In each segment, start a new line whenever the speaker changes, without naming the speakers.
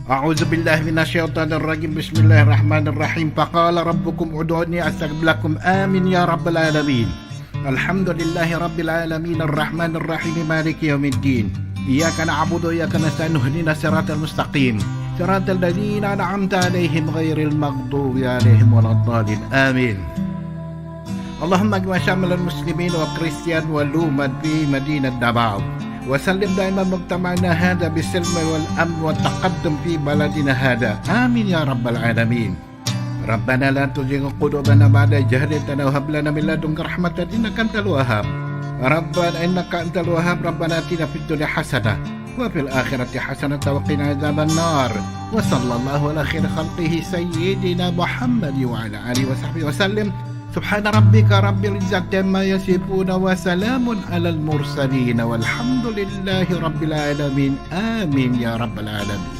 أعوذ بالله من الشيطان الرجيم بسم الله الرحمن الرحيم فقال ربكم ادعوني أستجب لكم آمين يا رب العالمين الحمد لله رب العالمين الرحمن الرحيم مالك يوم الدين إياك نعبد وإياك نستعين اهدنا الصراط المستقيم صراط الذين أنعمت عليهم غير المغضوب عليهم ولا الضالين آمين اللهم اجمع شمل المسلمين والكريستيان والأمة في مدينة دبعو وسلم دائما مجتمعنا هذا بالسلم والأمن والتقدم في بلدنا هذا آمين يا رب العالمين ربنا لا تزغ قلوبنا بعد إذ هديتنا وهب لنا من لدنك رحمة إنك أنت الوهاب ربنا إنك أنت الوهاب ربنا آتنا في الدنيا حسنة وفي الآخرة حسنة وقنا عذاب النار وصلى الله على خير خلقه سيدنا محمد وعلى آله وصحبه وسلم سبحان ربك رب العزة عما يصفون وسلام على المرسلين والحمد لله رب العالمين آمين يا رب العالمين.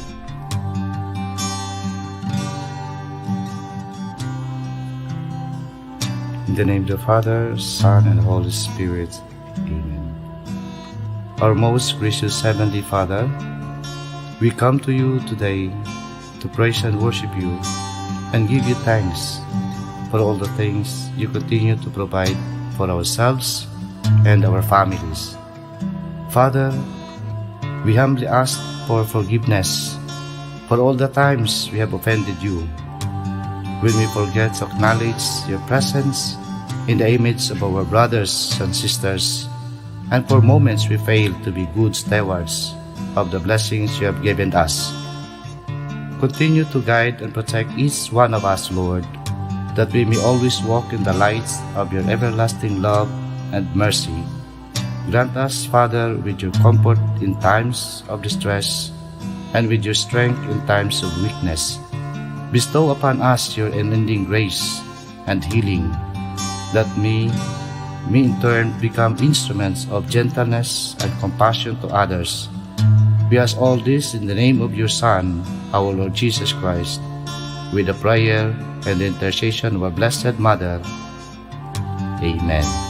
In the name of the Father, Son, and Holy Spirit. Amen. Our most gracious Heavenly Father, we come to you today to praise and worship you and give you thanks for all the things you continue to provide for ourselves and our families. Father, we humbly ask for forgiveness for all the times we have offended you, when we forget to acknowledge your presence in the image of our brothers and sisters, and for moments we fail to be good stewards of the blessings you have given us. Continue to guide and protect each one of us, Lord, that we may always walk in the lights of your everlasting love and mercy. Grant us, Father, with your comfort in times of distress and with your strength in times of weakness. Bestow upon us your unending grace and healing, that we may in turn become instruments of gentleness and compassion to others. We ask all this in the name of your Son, our Lord Jesus Christ, with the prayer and the intercession of our Blessed Mother. Amen.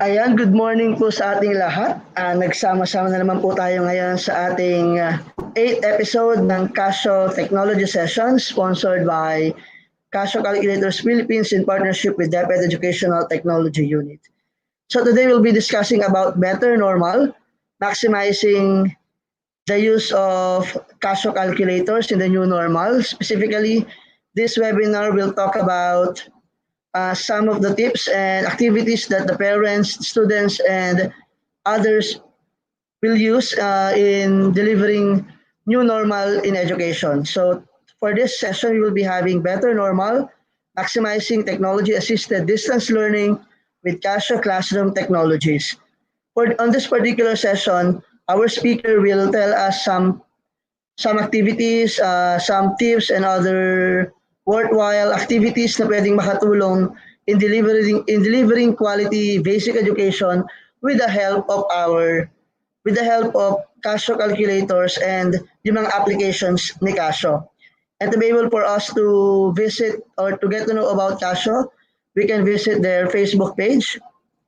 Ayan, good morning po sa ating lahat. Nagsama-sama na naman po tayo ngayon sa ating 8th episode ng Casio Technology Session sponsored by Casio Calculators Philippines in partnership with DepEd Educational Technology Unit. So today we'll be discussing about better normal, maximizing the use of Casio calculators in the new normal. Specifically, this webinar will talk about some of the tips and activities that the parents, students, and others will use in delivering new normal in education. So for this session, we will be having better normal, maximizing technology-assisted distance learning with Casio classroom technologies. On this particular session, our speaker will tell us some activities, some tips and other worthwhile activities na pwedeng makatulong in delivering quality basic education with the help of Casio calculators and yung mga applications ni Casio. And to be able for us to visit or to get to know about Casio, we can visit their Facebook page.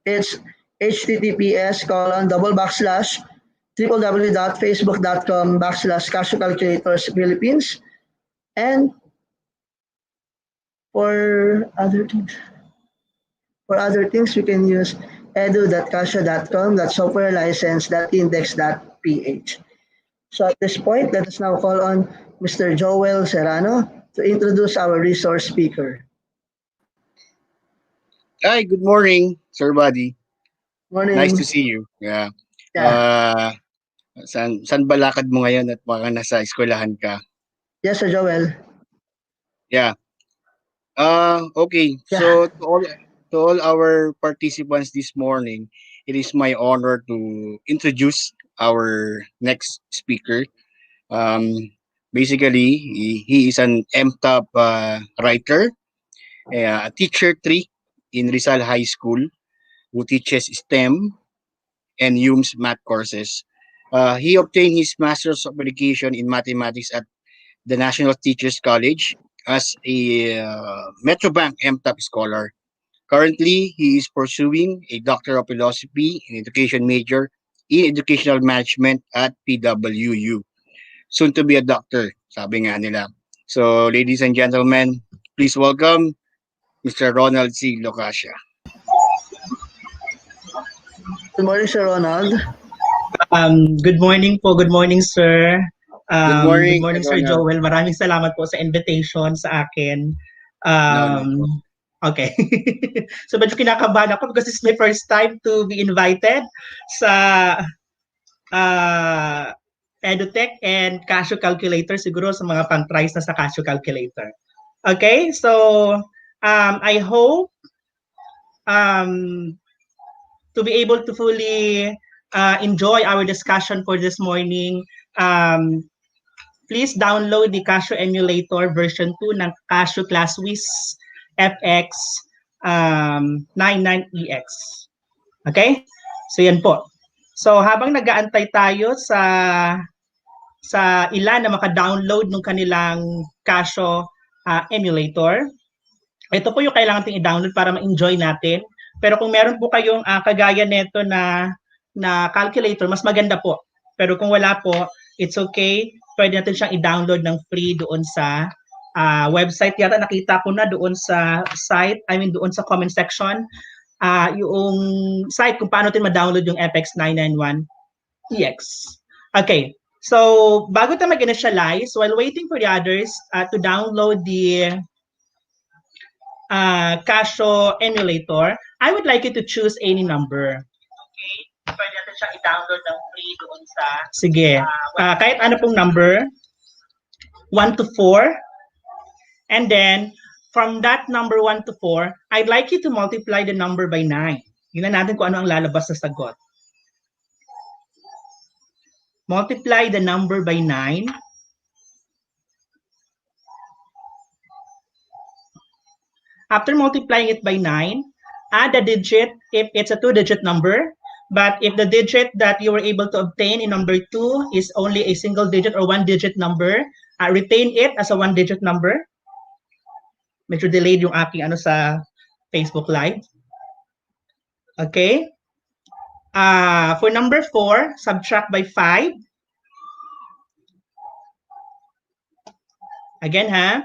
It's https:// www.facebook.com/Casio Calculators Philippines. And for other things, we can use edu.casio.com.softwarelicense.index.ph. So at this point, let us now call on Mr. Joel Serrano to introduce our resource speaker.
Hi, good morning, Sir Buddy.
Morning.
Nice to see you. Yeah.
Yeah.
Saan balakad mo ngayon at baka nasa eskwelahan ka?
Yes, Sir Joel.
Yeah. Okay.
Yeah.
So to all our participants this morning, it is my honor to introduce our next speaker. Basically, he is an MTop writer, a teacher 3 in Rizal High School who teaches STEM and Hume's math courses. He obtained his Master's of Education in Mathematics at the National Teachers College as a Metrobank MTOP scholar. Currently, he is pursuing a Doctor of Philosophy in Education major in Educational Management at PWU. Soon to be a doctor, sabi nga nila. So, ladies and gentlemen, please welcome Mr. Ronald C. Locasia.
Good morning, Sir Ronald.
Good morning po. Good morning, sir.
Good morning,
Sir Joel. Maraming salamat po sa invitation sa akin. Okay. So medyo kinakabahan ako because it's my first time to be invited sa EduTech and Casio Calculator, siguro sa mga pang-tries na sa Casio Calculator. Okay, so I hope to be able to fully enjoy our discussion for this morning. Please download the Casio Emulator version 2 ng Casio ClassWiz FX 99EX. Okay? So yan po. So habang nag-aantay tayo sa ilan na maka-download ng kanilang Casio emulator, ito po yung kailangan natin i-download para ma-enjoy natin. Pero kung meron po kayong kagaya nito na calculator, mas maganda po. Pero kung wala po, it's okay. Pwede natin siyang i-download ng free doon sa website. Yata nakita ko na doon sa site, doon sa comment section, yung site kung paano natin ma-download yung FX 991EX. Okay. So, bago tayo mag-initialize, while waiting for the others to download the Casio emulator, I would like you to choose any number. Okay? Pwede natin siyang i-download ng free doon sa... Sige. Kahit ano pong number. 1 to 4. And then, from that number 1 to 4, I'd like you to multiply the number by 9. Yun na natin kung ano ang lalabas sa sagot. Multiply the number by 9. After multiplying it by 9, add a digit if it's a 2-digit number. But if the digit that you were able to obtain in number 2 is only a single digit or 1-digit number, retain it as a 1-digit number. Medyo delayed yung aking sa Facebook Live. Okay? For number 4, subtract by 5. Again ha,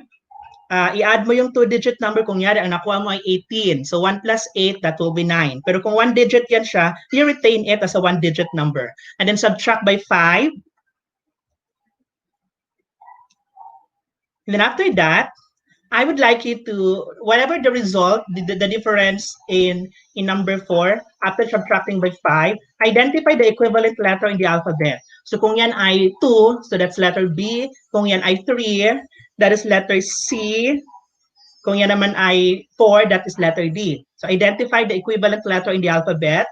i-add mo yung 2-digit number kung yari ang nakuha mo ay 18. So 1 plus 8, that will be 9. Pero kung 1 digit yan siya, you retain it as a 1-digit number. And then subtract by 5. And then after that, I would like you to, whatever the result, the difference in number 4, after subtracting by 5, identify the equivalent letter in the alphabet. So kung yan ay 2, so that's letter B. Kung yan ay 3, that is letter C. Kung yan naman ay 4, that is letter D. So identify the equivalent letter in the alphabet.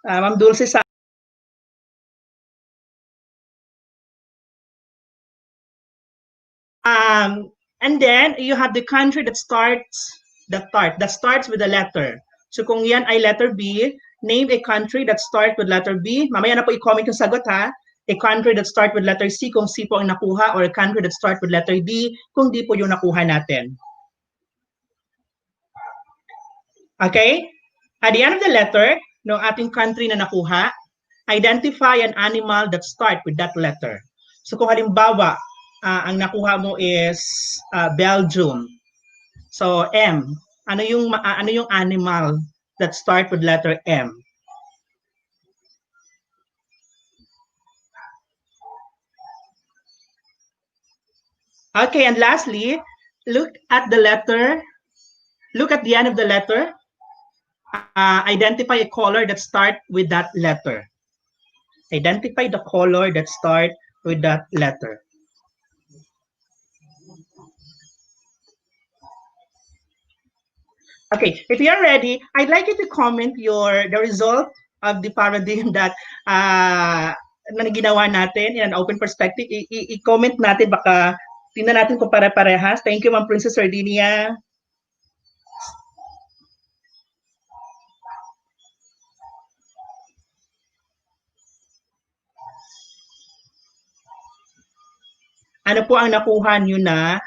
Ma'am Dulce, sa and then you have the country that starts with the letter. So kung yan ay letter B, name a country that starts with letter B. Mamaya na po i-comment yung sagot ha. A country that starts with letter C kung C po ang nakuha, or a country that starts with letter D kung D po yung nakuha natin. Okay? At the end of the letter, ng ating country na nakuha, identify an animal that starts with that letter. So kung halimbawa, ang nakuha mo is Belgium. So M. Ano yung animal that start with letter M? Okay, and lastly, look at the end of the letter. Identify a color that start with that letter. Identify the color that start with that letter. Okay, if you are ready, I'd like you to comment the result of the paradigm that na ginawa natin in an open perspective. I-comment natin, baka tingnan natin kung pare-parehas. Thank you, Ma'am Princess Sardinia. Ano po ang nakuha nyo na?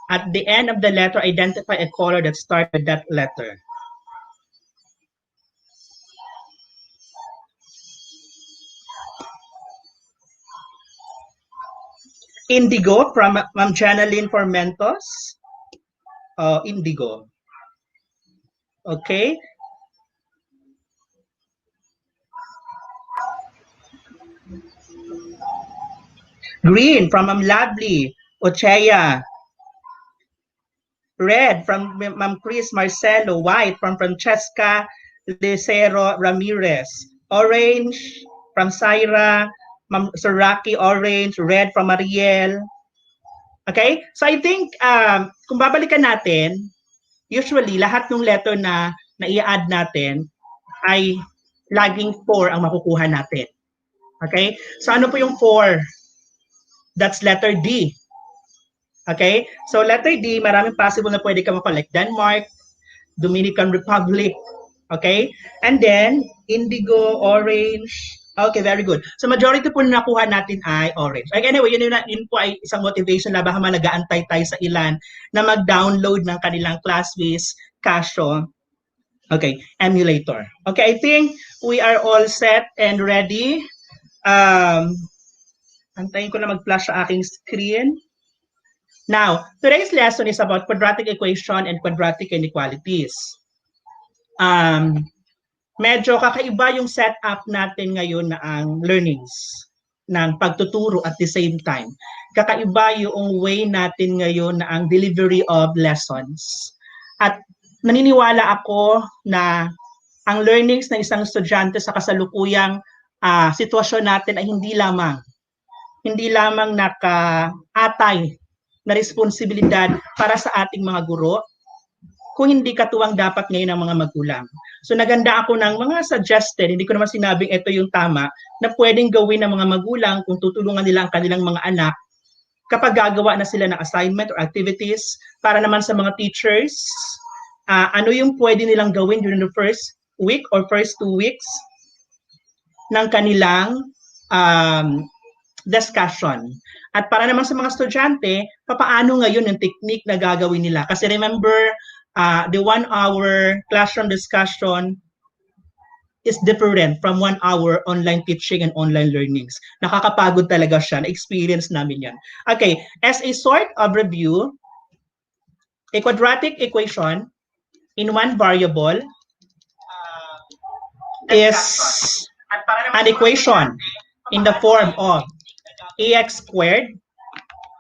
At the end of the letter, identify a color that starts with that letter. Indigo from Ma'am Janeline Formentos. Indigo. Okay. Green from Ma'am Lovely Ochea. Red from Ma'am Chris Marcelo. White from Francesca Lecero Ramirez. Orange from Syra. Ma'am Soraki Orange. Red from Mariel. Okay? So I think kung babalikan natin, usually lahat ng letter na i-add natin ay laging 4 ang makukuha natin. Okay? So ano po yung 4? That's letter D. Okay? So letter D, maraming possible na pwede ka makolect. Denmark, Dominican Republic. Okay? And then, indigo, orange. Okay, very good. So majority po na nakuha natin ay orange. Like, anyway, yun po ay isang motivation na baka nag-aantay tayo sa ilan na mag-download ng kanilang ClassWiz, Casio, okay, Emulator. Okay, I think we are all set and ready. Antayin ko na mag-flash sa aking screen. Now, today's lesson is about quadratic equation and quadratic inequalities. Medyo kakaiba yung setup natin ngayon na ang learnings ng pagtuturo at the same time. Kakaiba yung way natin ngayon na ang delivery of lessons. At naniniwala ako na ang learnings ng isang estudyante sa kasalukuyang sitwasyon natin ay hindi lamang nakaatay na responsibilidad para sa ating mga guro, kung hindi katuwang dapat ngayon ng mga magulang. So naganda ako ng mga suggested, hindi ko naman sinabing ito yung tama, na pwedeng gawin ng mga magulang kung tutulungan nila ang kanilang mga anak kapag gagawa na sila ng assignment or activities. Para naman sa mga teachers, ano yung pwede nilang gawin during the first week or first 2 weeks ng kanilang discussion. At para naman sa mga estudyante, papaano ngayon yung technique na gagawin nila? Kasi remember, the 1 hour classroom discussion is different from 1 hour online teaching and online learnings. Nakakapagod talaga siya. Na-experience namin yan. Okay, as a sort of review, a quadratic equation in one variable is an equation in the form of ax squared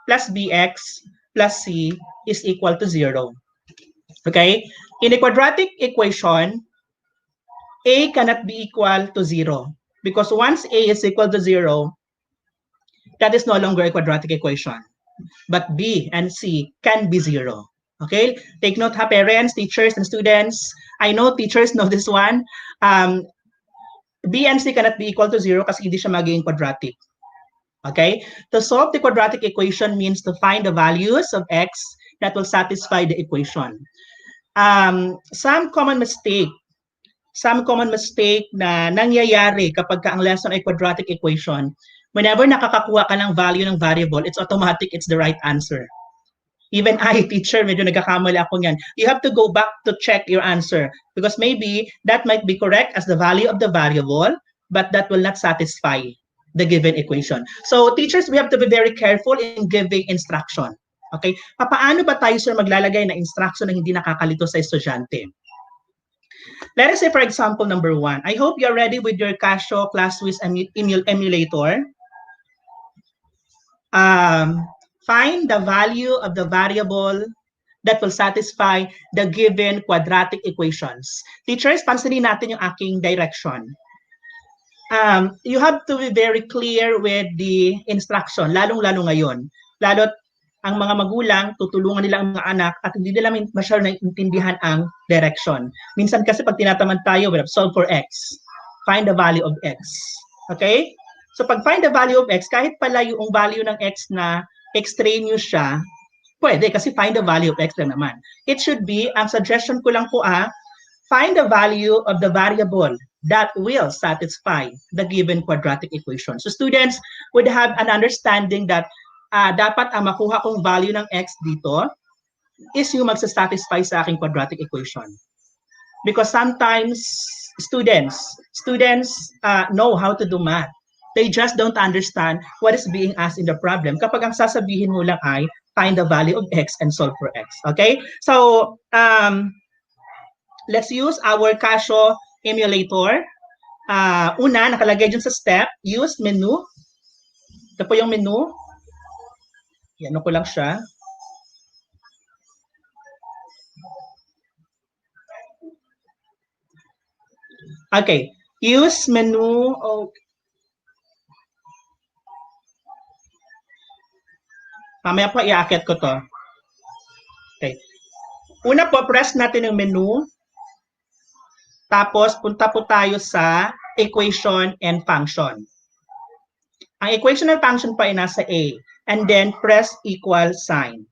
plus bx plus c is equal to 0. Okay? In a quadratic equation, a cannot be equal to 0 because once a is equal to 0, that is no longer a quadratic equation. But b and c can be 0. Okay? Take note, ha, parents, teachers, and students. I know teachers know this one. B and C cannot be equal to 0 kasi hindi siya magiging quadratic. Okay? To solve the quadratic equation means to find the values of x that will satisfy the equation. Some common mistake na nangyayari kapag ang lesson ay quadratic equation, whenever nakakakuha ka ng value ng variable, it's automatic, it's the right answer. Even I, teacher, medyo nagkakamali ako niyan. You have to go back to check your answer because maybe that might be correct as the value of the variable, but that will not satisfy the given equation. So teachers, we have to be very careful in giving instruction. Okay? Paano ba tayo, sir, maglalagay na instruction na hindi nakakalito sa estudyante? Let us say, for example, number 1. I hope you're ready with your Casio ClassWiz emulator. Find the value of the variable that will satisfy the given quadratic equations. Teachers, pansinin natin yung aking direction. You have to be very clear with the instruction, lalong-lalo ngayon. Lalo't ang mga magulang, tutulungan nila ang mga anak at hindi nila masyadong naiintindihan ang direction. Minsan kasi pag tinatamad tayo, we have solve for x. Find the value of x. Okay? So pag find the value of x, kahit pala yung value ng x na extraneous siya, pwede kasi find the value of x lang naman. It should be, ang suggestion ko lang po find the value of the variable that will satisfy the given quadratic equation. So students would have an understanding that dapat ang makuha kong value ng x dito is yung magsasatisfy sa aking quadratic equation. Because sometimes students know how to do math. They just don't understand what is being asked in the problem. Kapag ang sasabihin mo lang ay find the value of x and solve for x. Okay? So, let's use our Casio emulator. Una, nakalagay dyan sa step, use menu. Ito po yung menu. Yan ko lang siya. Okay. Use menu. Okay. Mamaya po iaakit ko to. Okay. Una po, press natin yung menu. Tapos, punta po tayo sa equation and function. Ang equation and function pa ay nasa A. And then, press equal sign.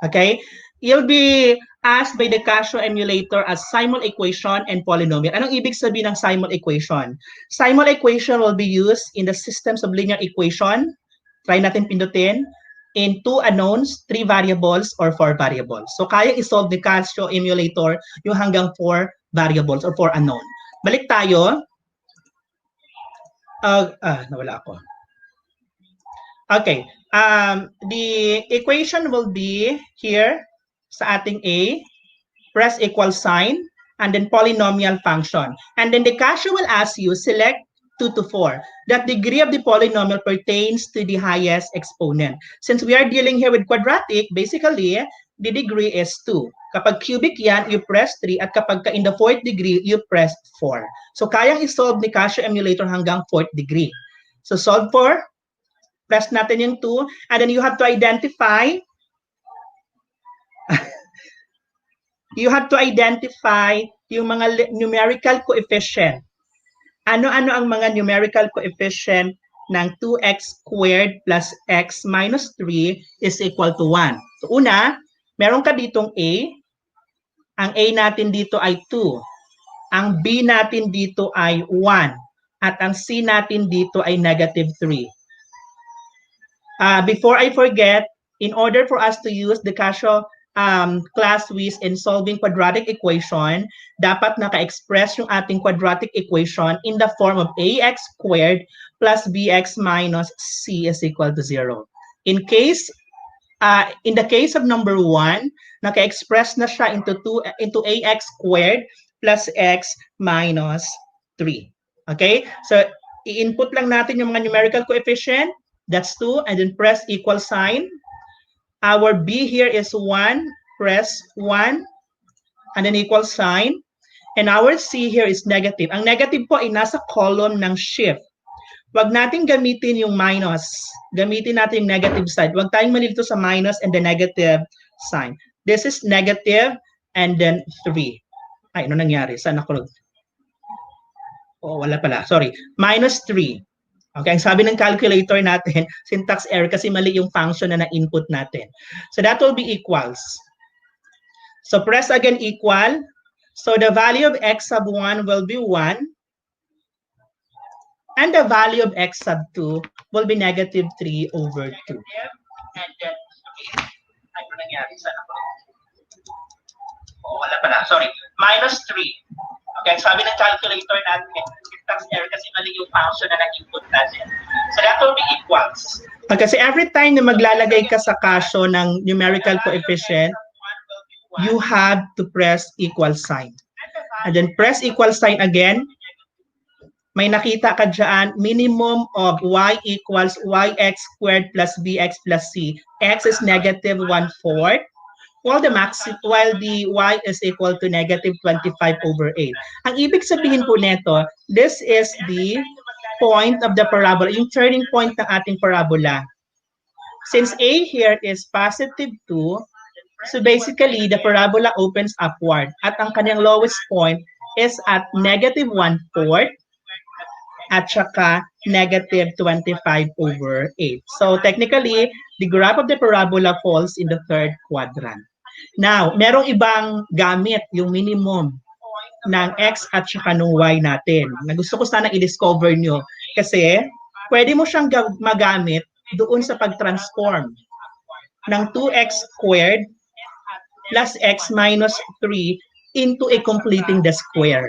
Okay? You'll be asked by the Casio emulator as simul equation and polynomial. Anong ibig sabihin ng simul equation? Simul equation will be used in the systems of linear equation. Try natin pindutin. In 2 unknowns, 3 variables, or 4 variables. So, kaya isolve the Casio emulator yung hanggang 4 variables or 4 unknown. Balik tayo. Nawala ako. Okay. The equation will be here sa ating A. Press equal sign. And then polynomial function. And then the Casio will ask you, select 2 to 4. That degree of the polynomial pertains to the highest exponent. Since we are dealing here with quadratic, basically, the degree is 2. Kapag cubic yan, you press 3. At kapag in the 4th degree, you press 4. So, kayang isolve ni Casio emulator hanggang 4th degree. So, solve for. Press natin yung 2. And then you have to identify yung mga numerical coefficient. Ano-ano ang mga numerical coefficient ng 2x squared plus x minus 3 is equal to 1. So una, meron ka ditong A. Ang A natin dito ay 2. Ang B natin dito ay 1. At ang C natin dito ay negative 3. Before I forget, in order for us to use the Casio ClassWiz in solving quadratic equation, dapat naka-express yung ating quadratic equation in the form of ax squared plus bx minus c is equal to 0. In the case of number 1, naka-express na siya into ax squared plus x minus 3. Okay? So, i-input lang natin yung mga numerical coefficient. That's 2. And then press equal sign. Our b here is 1. Press 1. And then equal sign. And our c here is negative. Ang negative po ay nasa column ng shift. Wag natin gamitin yung minus. Gamitin natin yung negative side. Wag tayong malilito sa minus and the negative sign. This is negative and then 3. Ay, ano nangyari? Saan ako? Oh, wala pala. Sorry. Minus 3. Okay, ang sabi ng calculator natin, syntax error kasi mali yung function na na-input natin. So that will be equals. So press again equal. So the value of x sub 1 will be 1. And the value of x sub 2 will be negative 3 over 2. And then, ano nangyari? Saan ako? Oh, wala pala. Sorry. Minus 3. Okay, sabi ng calculator natin, syntax error kasi mali yung function na nag-input natin. So that will be equals. Kasi every time na maglalagay ka sa Casio ng numerical coefficient, you have to press equal sign. And then press equal sign again. May nakita ka dyan, minimum of y equals yx squared plus bx plus c. X is negative 1/4. While the y is equal to negative 25 over 8. Ang ibig sabihin po nito, this is the point of the parabola, yung turning point ng ating parabola. Since a here is positive 2, so basically the parabola opens upward at ang kanyang lowest point is at negative 1/4 at saka negative 25 over 8. So technically, the graph of the parabola falls in the third quadrant. Now, merong ibang gamit, yung minimum ng x at saka ng y natin. Na gusto ko sana i-discover nyo. Kasi, pwede mo siyang magamit doon sa pag-transform ng 2x squared plus x minus 3 into a completing the square.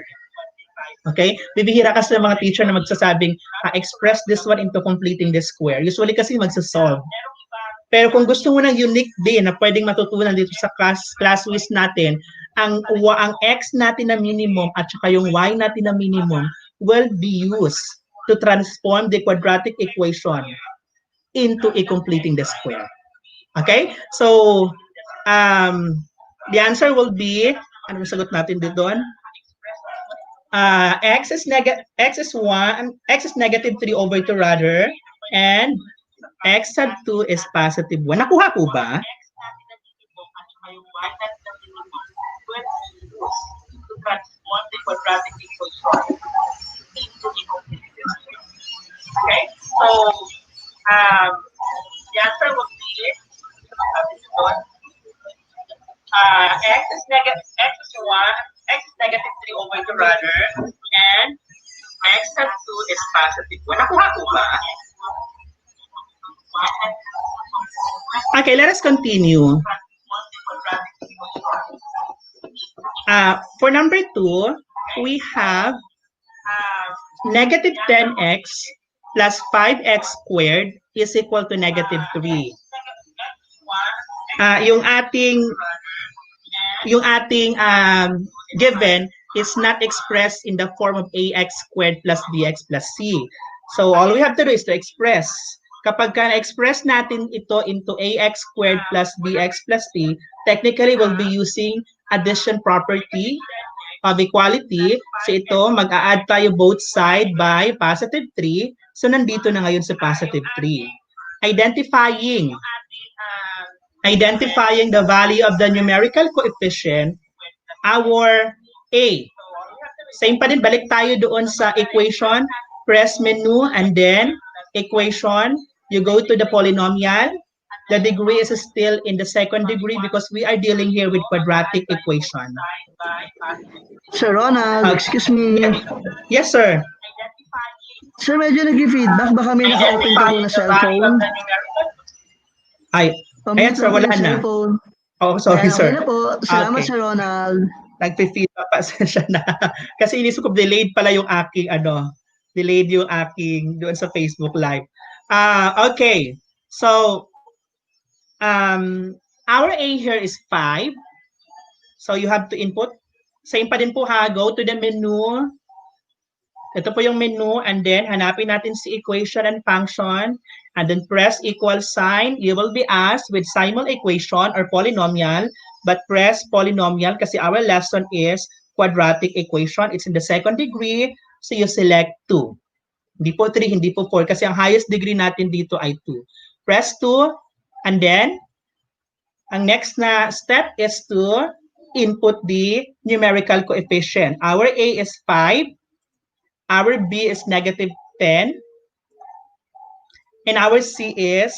Okay? Bibihira kasi ng mga teacher na magsasabing, express this one into completing the square. Usually kasi magsasolve. Pero kung gusto mo ng unique din na pwedeng matutunan dito sa ClassWiz natin, ang x natin na minimum at saka yung y natin na minimum will be used to transform the quadratic equation into a completing the square. Okay? So, the answer will be, ano yung sagot natin dito doon? X is negative 3 over 2 rather, and x sub 2 is positive 1. Nakuha po ba? Okay, so the answer will be x is negative 3 over 2 rather, and x sub 2 is positive 1. Nakuha po ba? Okay, let us continue. For number 2, we have negative 10x plus 5x squared is equal to negative 3. Yung ating given is not expressed in the form of ax squared plus bx plus c. So all we have to do is to express. Kapag na-express natin ito into ax squared plus bx plus c, technically we'll be using addition property of equality. So ito, mag-a-add tayo both side by positive 3. So nandito na ngayon sa positive 3. Identifying the value of the numerical coefficient, our a. Same pa din, balik tayo doon sa equation, press menu, and then equation, you go to the polynomial. The degree is still in the second degree because we are dealing here with quadratic equation.
Sir Ronald, excuse me.
Yes, sir.
Sir, medyo nag-feedback. Baka may naka-open ka muna cellphone.
Ay, ayan sir, wala na. Oh, sorry,
Ayan, okay
sir.
na po. Salamat,
Okay.
Sir Ronald.
Nagpi-feedback pa siya na. Kasi inisip ko delayed pala yung aking delayed yung aking doon sa Facebook Live. Okay. So, our A here is 5. So, you have to input. Same pa din po ha. Go to the menu. Ito po yung menu and then hanapin natin si equation and function and then press equal sign. You will be asked with simul equation or polynomial but press polynomial kasi our lesson is quadratic equation. It's in the second degree so you select 2. Hindi po 3, hindi po 4 kasi ang highest degree natin dito ay 2. Press 2 and then ang next na step is to input the numerical coefficient. Our A is 5. Our B is -10. And our C is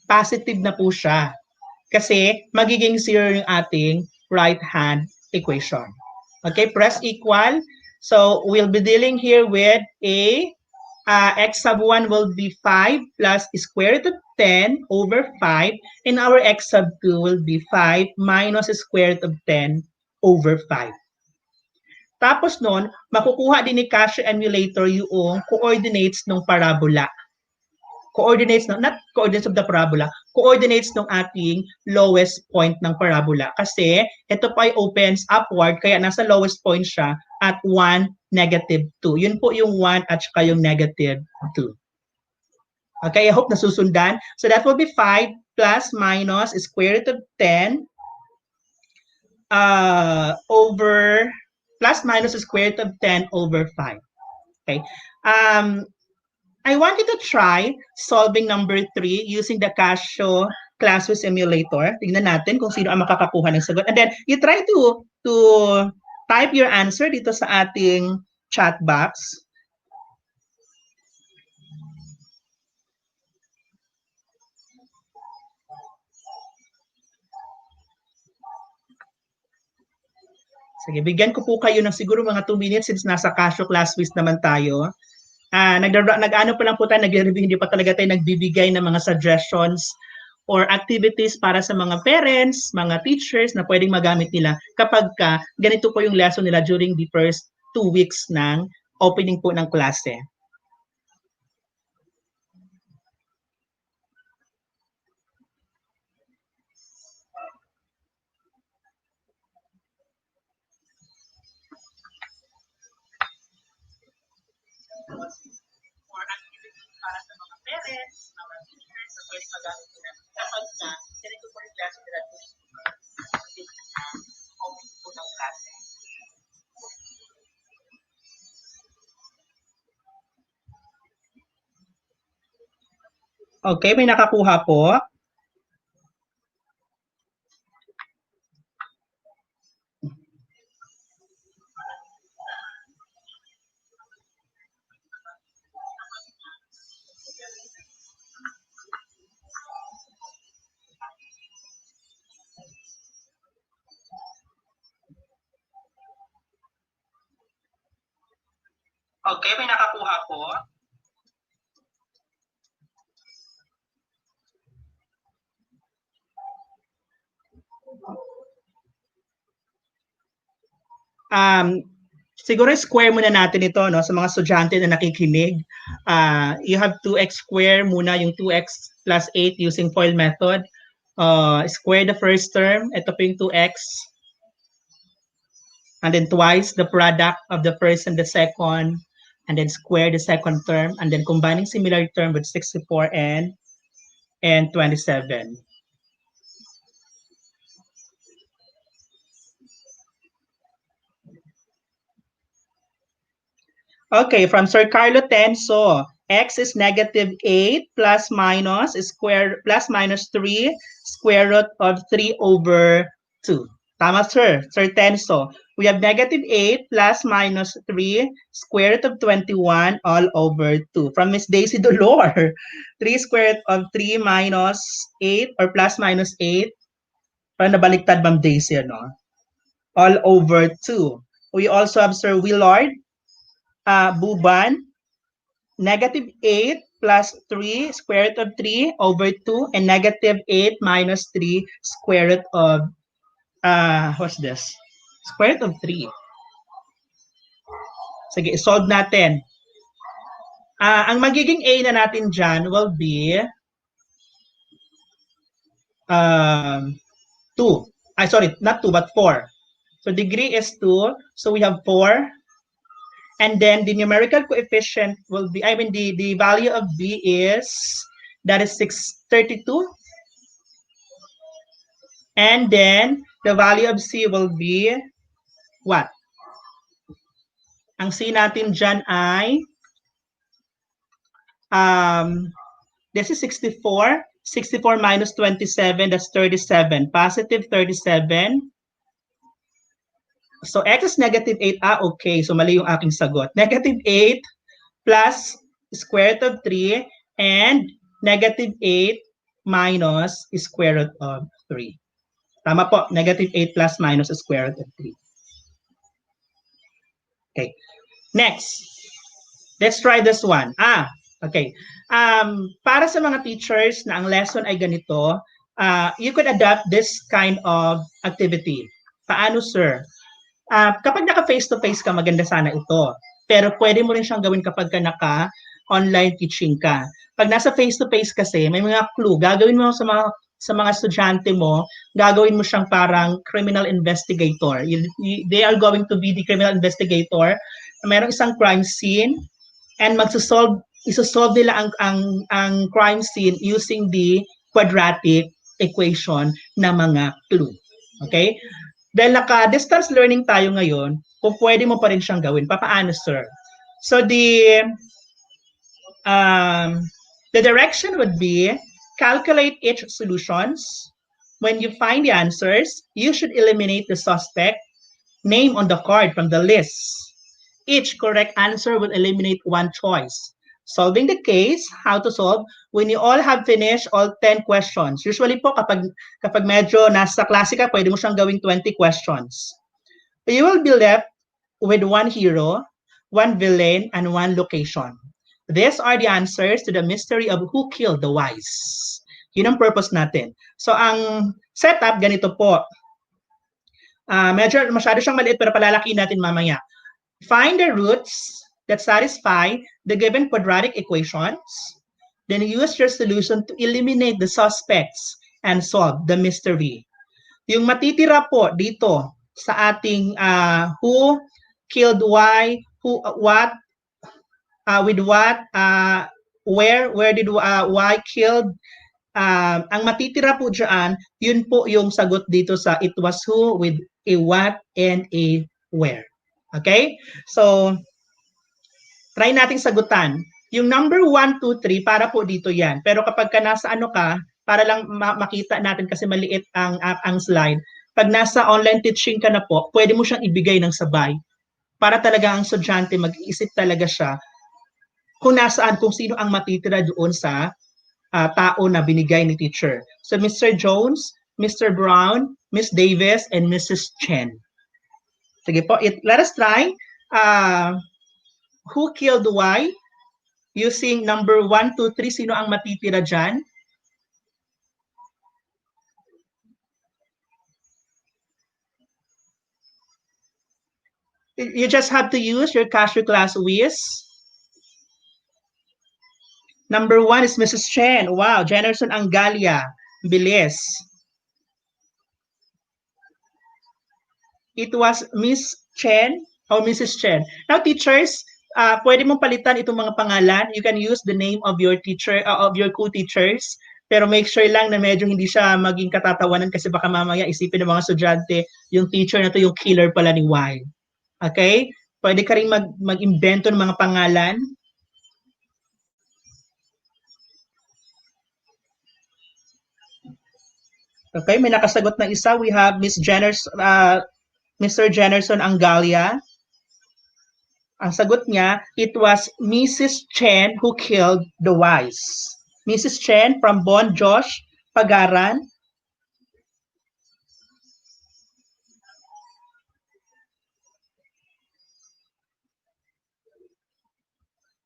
positive na po siya. Kasi magiging 0 yung ating right-hand equation. Okay, press equal. So we'll be dealing here with a x sub 1 will be 5 plus square root of 10 over 5. And our x sub 2 will be 5 minus square root of 10 over 5. Tapos nun, makukuha din ni Casio Emulator yung coordinates ng parabola. Coordinates, not coordinates of the parabola, coordinates ng ating lowest point ng parabola. Kasi ito pa ay opens upward, kaya nasa lowest point siya at 1, -2. Yun po yung 1 at saka yung -2. Okay, I hope nasusundan. So that will be 5 plus minus square root of 10 over plus minus square root of 10 over 5. Okay. I want you to try solving number 3 using the Casio ClassWiz emulator. Tingnan natin kung sino ang makakakuha ng sagot. And then you try to type your answer dito sa ating chat box. Sige, bigyan ko po kayo ng siguro mga 2 minutes since nasa Casio ClassWiz naman tayo. Nag-ano pa lang po tayo, nag-review, hindi pa talaga tayo nagbibigay ng mga suggestions or activities para sa mga parents, mga teachers na pwedeng magamit nila kapag ganito po yung lesson nila during the first 2 weeks ng opening po ng klase. Or activities para sa mga parents, mga teachers na pwedeng magamit nila kapag ganito po yung lesson nila during the first opening po ng klase. Okay, may nakakuha po. Okay, may nakakuha po. Siguro square muna natin ito no, sa mga estudyante na nakikinig. You have 2x square muna, yung 2x plus 8 using FOIL method. Square the first term, ito po yung 2x. And then twice the product of the first and the second. And then square the second term. And then combining similar term with 64 and 27. Okay, from Sir Carlo Tenso, x is -8 plus minus square plus minus 3 square root of 3 over 2. Tama, sir. Sir Tenso. We have -8 plus minus 3 square root of 21 all over 2. From Miss Daisy Dolor, 3 square root of 3 minus 8 or plus minus 8. Parang nabaliktad, Ma'am Daisy, ano? All over 2. We also have Sir Willard Buban, -8 plus 3 square root of 3 over 2 and negative 8 minus 3 square root of what's this? Square root of 3. Sige, solve natin. Ang magiging a na natin dyan will be 2. Sorry, not 2 but 4. So degree is 2. So we have 4. And then the numerical coefficient will be, the value of b is, that is 632. And then the value of c will be what? Ang c natin dyan ay, this is 64. 64 minus 27, that's 37. Positive 37. So x is negative 8. Okay. So mali yung aking sagot. Negative 8 plus square root of 3 and negative 8 minus square root of 3. Tama po. Negative 8 plus minus square root of 3. Okay. Next. Let's try this one. Okay. Para sa mga teachers na ang lesson ay ganito, you could adapt this kind of activity. Paano, sir? Kapag naka face-to-face ka, maganda sana ito. Pero pwede mo rin siyang gawin kapag ka naka-online teaching ka. Pag nasa face-to-face kasi, may mga clue. Gagawin mo sa mga estudyante mo, gagawin mo siyang parang criminal investigator. They are going to be the criminal investigator. Mayroong isang crime scene and isosolve nila ang crime scene using the quadratic equation na mga clue. Okay? Dahil naka-distance learning tayo ngayon, kung pwede mo pa rin siyang gawin. Paano, sir? So the direction would be calculate each solutions. When you find the answers, you should eliminate the suspect name on the card from the list. Each correct answer will eliminate one choice. Solving the case, how to solve, when you all have finished all 10 questions. Usually po, kapag medyo nasa klase ka, pwede mo siyang gawing 20 questions. You will be left with one hero, one villain, and one location. These are the answers to the mystery of who killed the wise. Yun ang purpose natin. So, ang setup, ganito po. Masyado siyang maliit, pero palalaki natin mamaya. Find the roots that satisfy the given quadratic equations, then use your solution to eliminate the suspects and solve the mystery. Yung matitira po dito sa ating who killed why, who, what, with what, where did why killed, ang matitira po dyan, yun po yung sagot dito sa it was who with a what and a where. Okay? So, try nating sagutan. Yung number 1, 2, 3, para po dito yan. Pero kapag ka nasa ano ka, para lang makita natin kasi maliit ang slide, pag nasa online teaching ka na po, pwede mo siyang ibigay ng sabay para talaga ang estudyante mag-iisip talaga siya kung nasaan, kung sino ang matitira doon sa tao na binigay ni teacher. So Mr. Jones, Mr. Brown, Miss Davis, and Mrs. Chen. Sige po, let us try. Who killed why? Using number 1, 2, 3, sino ang matitira dyan? You just have to use your Casio ClassWiz. Number 1 is Mrs. Chen. Wow, Jennerson Angalia. Bilis. It was Miss Chen or Mrs. Chen. Now, teachers, pwede mong palitan itong mga pangalan. You can use the name of your teacher, of your co-teachers. Pero make sure lang na medyo hindi siya maging katatawanan kasi baka mamaya isipin ng mga estudyante, yung teacher na to yung killer pala ni Y. Okay? Pwede ka rin mag-invento ng mga pangalan. Okay, may nakasagot na isa. We have Mr. Jennerson Angalia. Ang sagot niya, it was Mrs. Chen who killed the wise. Mrs. Chen from Bon Josh, Pagaran.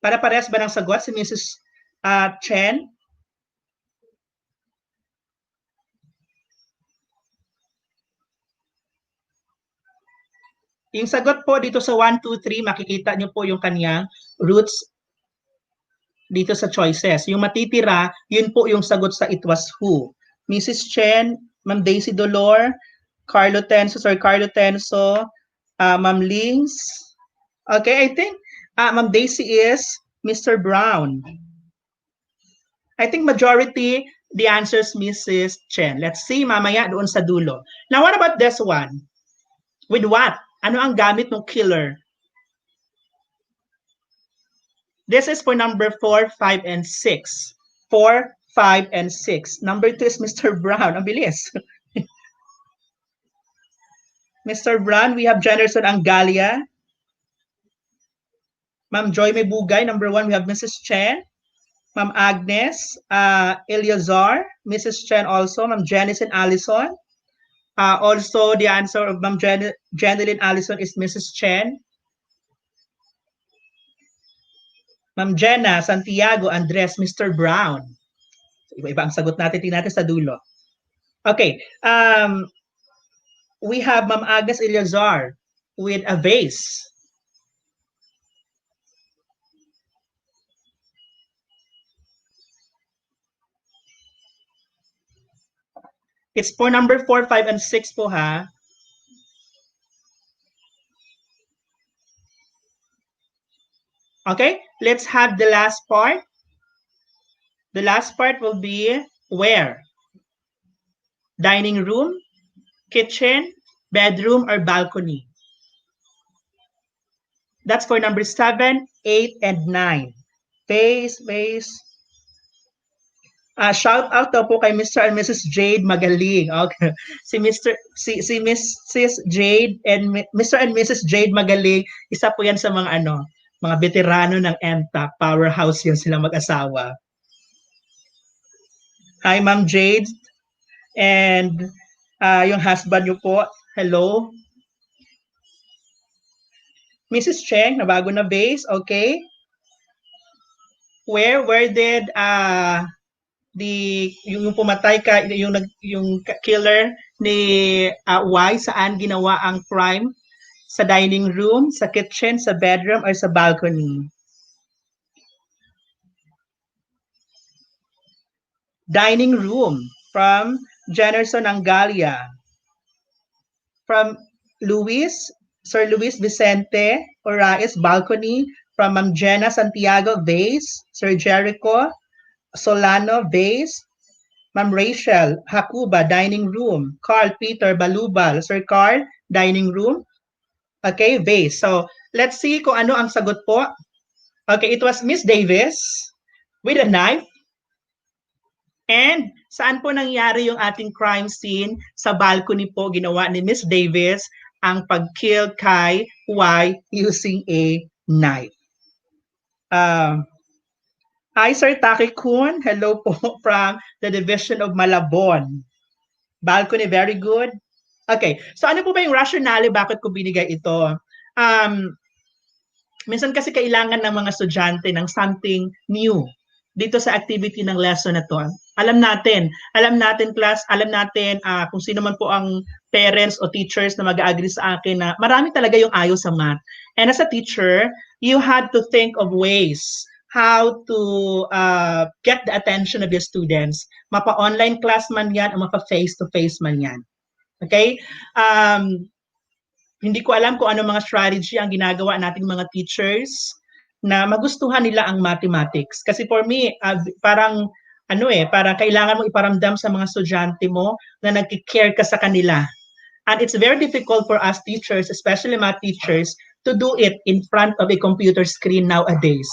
Para-parehas ba ng sagot si Mrs. Chen? Yung sagot po dito sa 1, 2, 3, makikita niyo po yung kanyang roots dito sa choices. Yung matitira, yun po yung sagot sa it was who. Mrs. Chen, Ma'am Daisy Dolor, Carlo Tenso, Sir Carlo Tenso, Ma'am Lings. Okay, I think Ma'am Daisy is Mr. Brown. I think majority, the answer is Mrs. Chen. Let's see mamaya doon sa dulo. Now, what about this one? With what? Ano ang gamit ng killer? This is for number 4, 5, and 6. 4, 5, and 6. Number 2 is Mr. Brown. Ang bilis. Mr. Brown, we have Jennerson Angalia. Ma'am Joy Mebugay, number 1, we have Mrs. Chen. Ma'am Agnes, Eleazar, Mrs. Chen also, Ma'am Janice and Allison. Also, the answer of Ma'am Janeline Allison is Mrs. Chen. Ma'am Jenna, Santiago, Andres, Mr. Brown. So, iba-iba ang sagot natin. Tingnan natin sa dulo. Okay. We have Ma'am Agnes Eleazar with a vase. It's for number 4, 5, and 6 po ha. Okay, let's have the last part. The last part will be where? Dining room, kitchen, bedroom, or balcony? That's for number 7, 8, and 9. Vase. Shout out daw po kay Mr. and Mrs. Jade Magaling. Okay. Si Mrs. Jade and Mr. and Mrs. Jade Magaling, isa po yan sa mga mga veterano ng MATHtech, powerhouse yan sila mag-asawa. Hi Ma'am Jade and yung husband niyo po. Hello. Mrs. Cheng, nabago na base, okay. Where did yung pumatay ka, yung killer ni Y, saan ginawa ang crime? Sa dining room, sa kitchen, sa bedroom, or sa balcony? Dining room, from Jennerson Angalia. From Sir Luis Vicente Orais, balcony. From Ma'am Jenna Santiago, vase. Sir Jericho Solano, vase. Ma'am Rachel Hakuba, dining room. Carl Peter Balubal, Sir Carl, dining room. Okay, vase. So, let's see kung ano ang sagot po. Okay, it was Miss Davis with a knife. And saan po nangyari yung ating crime scene? Sa balcony po ginawa ni Miss Davis ang pag-kill kay Y using a knife. Hi, Sir Taki Kun. Hello po from the Division of Malabon. Balcony, very good. Okay, so ano po ba yung rationale bakit ko binigay ito? Minsan kasi kailangan ng mga estudyante ng something new dito sa activity ng lesson na to. Alam natin class, alam natin kung sino man po ang parents o teachers na mag-agree sa akin na marami talaga yung ayaw sa math. And as a teacher, you had to think of ways how to get the attention of your students. Mapa-online class man yan o mapa-face-to-face man yan. Okay? Hindi ko alam kung ano mga strategy ang ginagawa nating mga teachers na magustuhan nila ang mathematics. Kasi for me, parang kailangan mo iparamdam sa mga estudyante mo na nag-care ka sa kanila. And it's very difficult for us teachers, especially math teachers, to do it in front of a computer screen nowadays.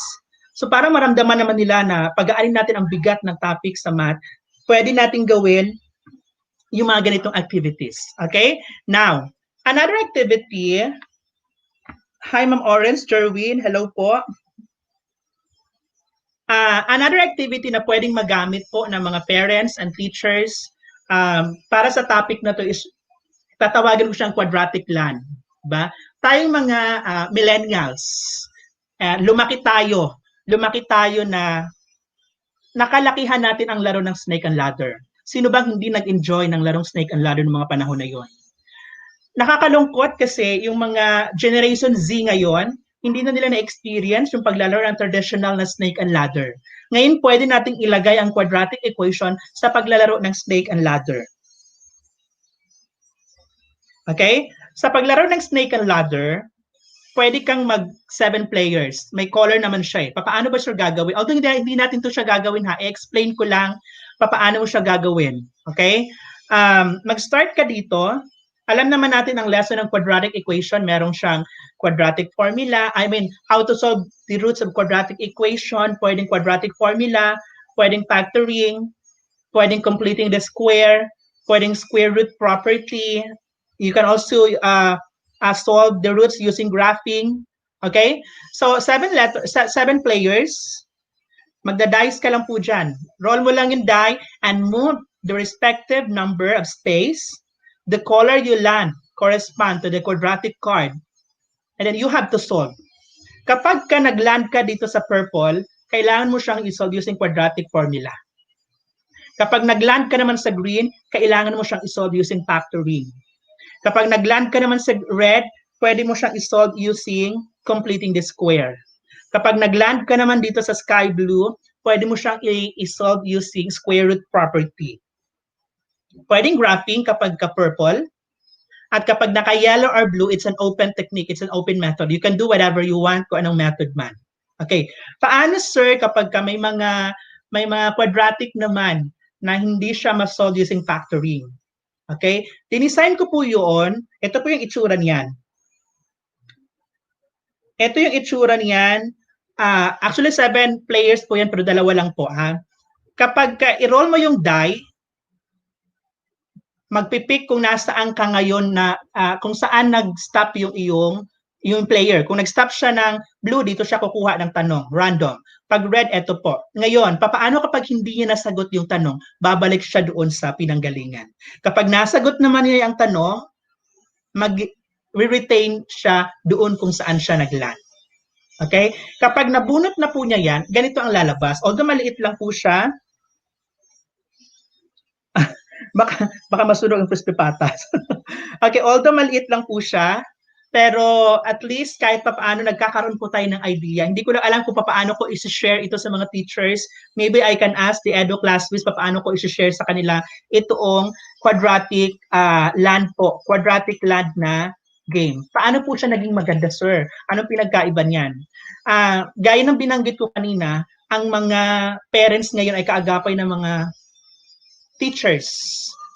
So para maramdaman naman nila na pag-aarin natin ang bigat ng topic sa math, pwede natin gawin yung mga ganitong activities. Okay? Now, another activity. Hi, Ma'am Orange, Jerwin. Hello po. Another activity na pwedeng magamit po ng mga parents and teachers para sa topic na to is, tatawagin ko siyang quadratic land. Ba? Tayong mga millennials, lumaki tayo na nakalakihan natin ang laro ng Snake and Ladder. Sino bang hindi nag-enjoy ng larong Snake and Ladder ng mga panahon na yon? Nakakalungkot kasi yung mga Generation Z ngayon, hindi na nila na-experience yung paglalaro ng traditional na Snake and Ladder. Ngayon, pwede nating ilagay ang quadratic equation sa paglalaro ng Snake and Ladder. Okay? Sa paglaro ng Snake and Ladder, pwede kang mag 7 players. May color naman siya eh. Paano ba siya gagawin? Although hindi natin to siya gagawin ha, i-explain ko lang paano mo siya gagawin. Okay? Mag-start ka dito. Alam naman natin ang lesson ng quadratic equation. Merong siyang quadratic formula. I mean, how to solve the roots of quadratic equation. Pwedeng quadratic formula. Pwedeng factoring. Pwedeng completing the square. Pwedeng square root property. You can also solve the roots using graphing. Okay? So, 7 players. Magda-dice ka lang po dyan. Roll mo lang yung die and move the respective number of space. The color you land correspond to the quadratic card. And then you have to solve. Kapag ka nag-land ka dito sa purple, kailangan mo siyang isolve using quadratic formula. Kapag nag-land ka naman sa green, kailangan mo siyang isolve using factoring. Kapag nag-land ka naman sa red, pwede mo siyang isolve using completing the square. Kapag nag-land ka naman dito sa sky blue, pwede mo siyang i-solve using square root property. Pwedeng graphing kapag ka-purple. At kapag naka-yellow or blue, it's an open technique. It's an open method. You can do whatever you want kung anong method man. Okay. Paano, sir, kapag ka may mga quadratic naman na hindi siya ma-solve using factoring? Okay? Dinisign ko po yun. Ito po yung itsura niyan. Ito yung itsura niyan. Actually, 7 players po yan, pero 2 lang po. Ha? Kapag i-roll mo yung die, magpipick kung nasaan ka ngayon na kung saan nag-stop yung player. Kung nag-stop siya ng blue, dito siya kukuha ng tanong, random. Pag red, eto po. Ngayon, paano kapag hindi niya nasagot yung tanong, babalik siya doon sa pinanggalingan. Kapag nasagot naman niya ang tanong, mag-retain siya doon kung saan siya nag-land. Okay? Kapag nabunot na po niya yan, ganito ang lalabas. Although maliit lang po siya, baka masunog ang crispy patas. Okay, although maliit lang po siya, pero at least kahit paano nagkakaroon po tayo ng idea. Hindi ko na alam kung paano ko i-share ito sa mga teachers. Maybe I can ask the ClassWiz paano ko i-share sa kanila itoong quadratic land po, quadratic land na game. Paano po siya naging maganda, sir? Anong pinagkaiba niyan? Gaya ng binanggit ko kanina, ang mga parents ngayon ay kaagapay ng mga teachers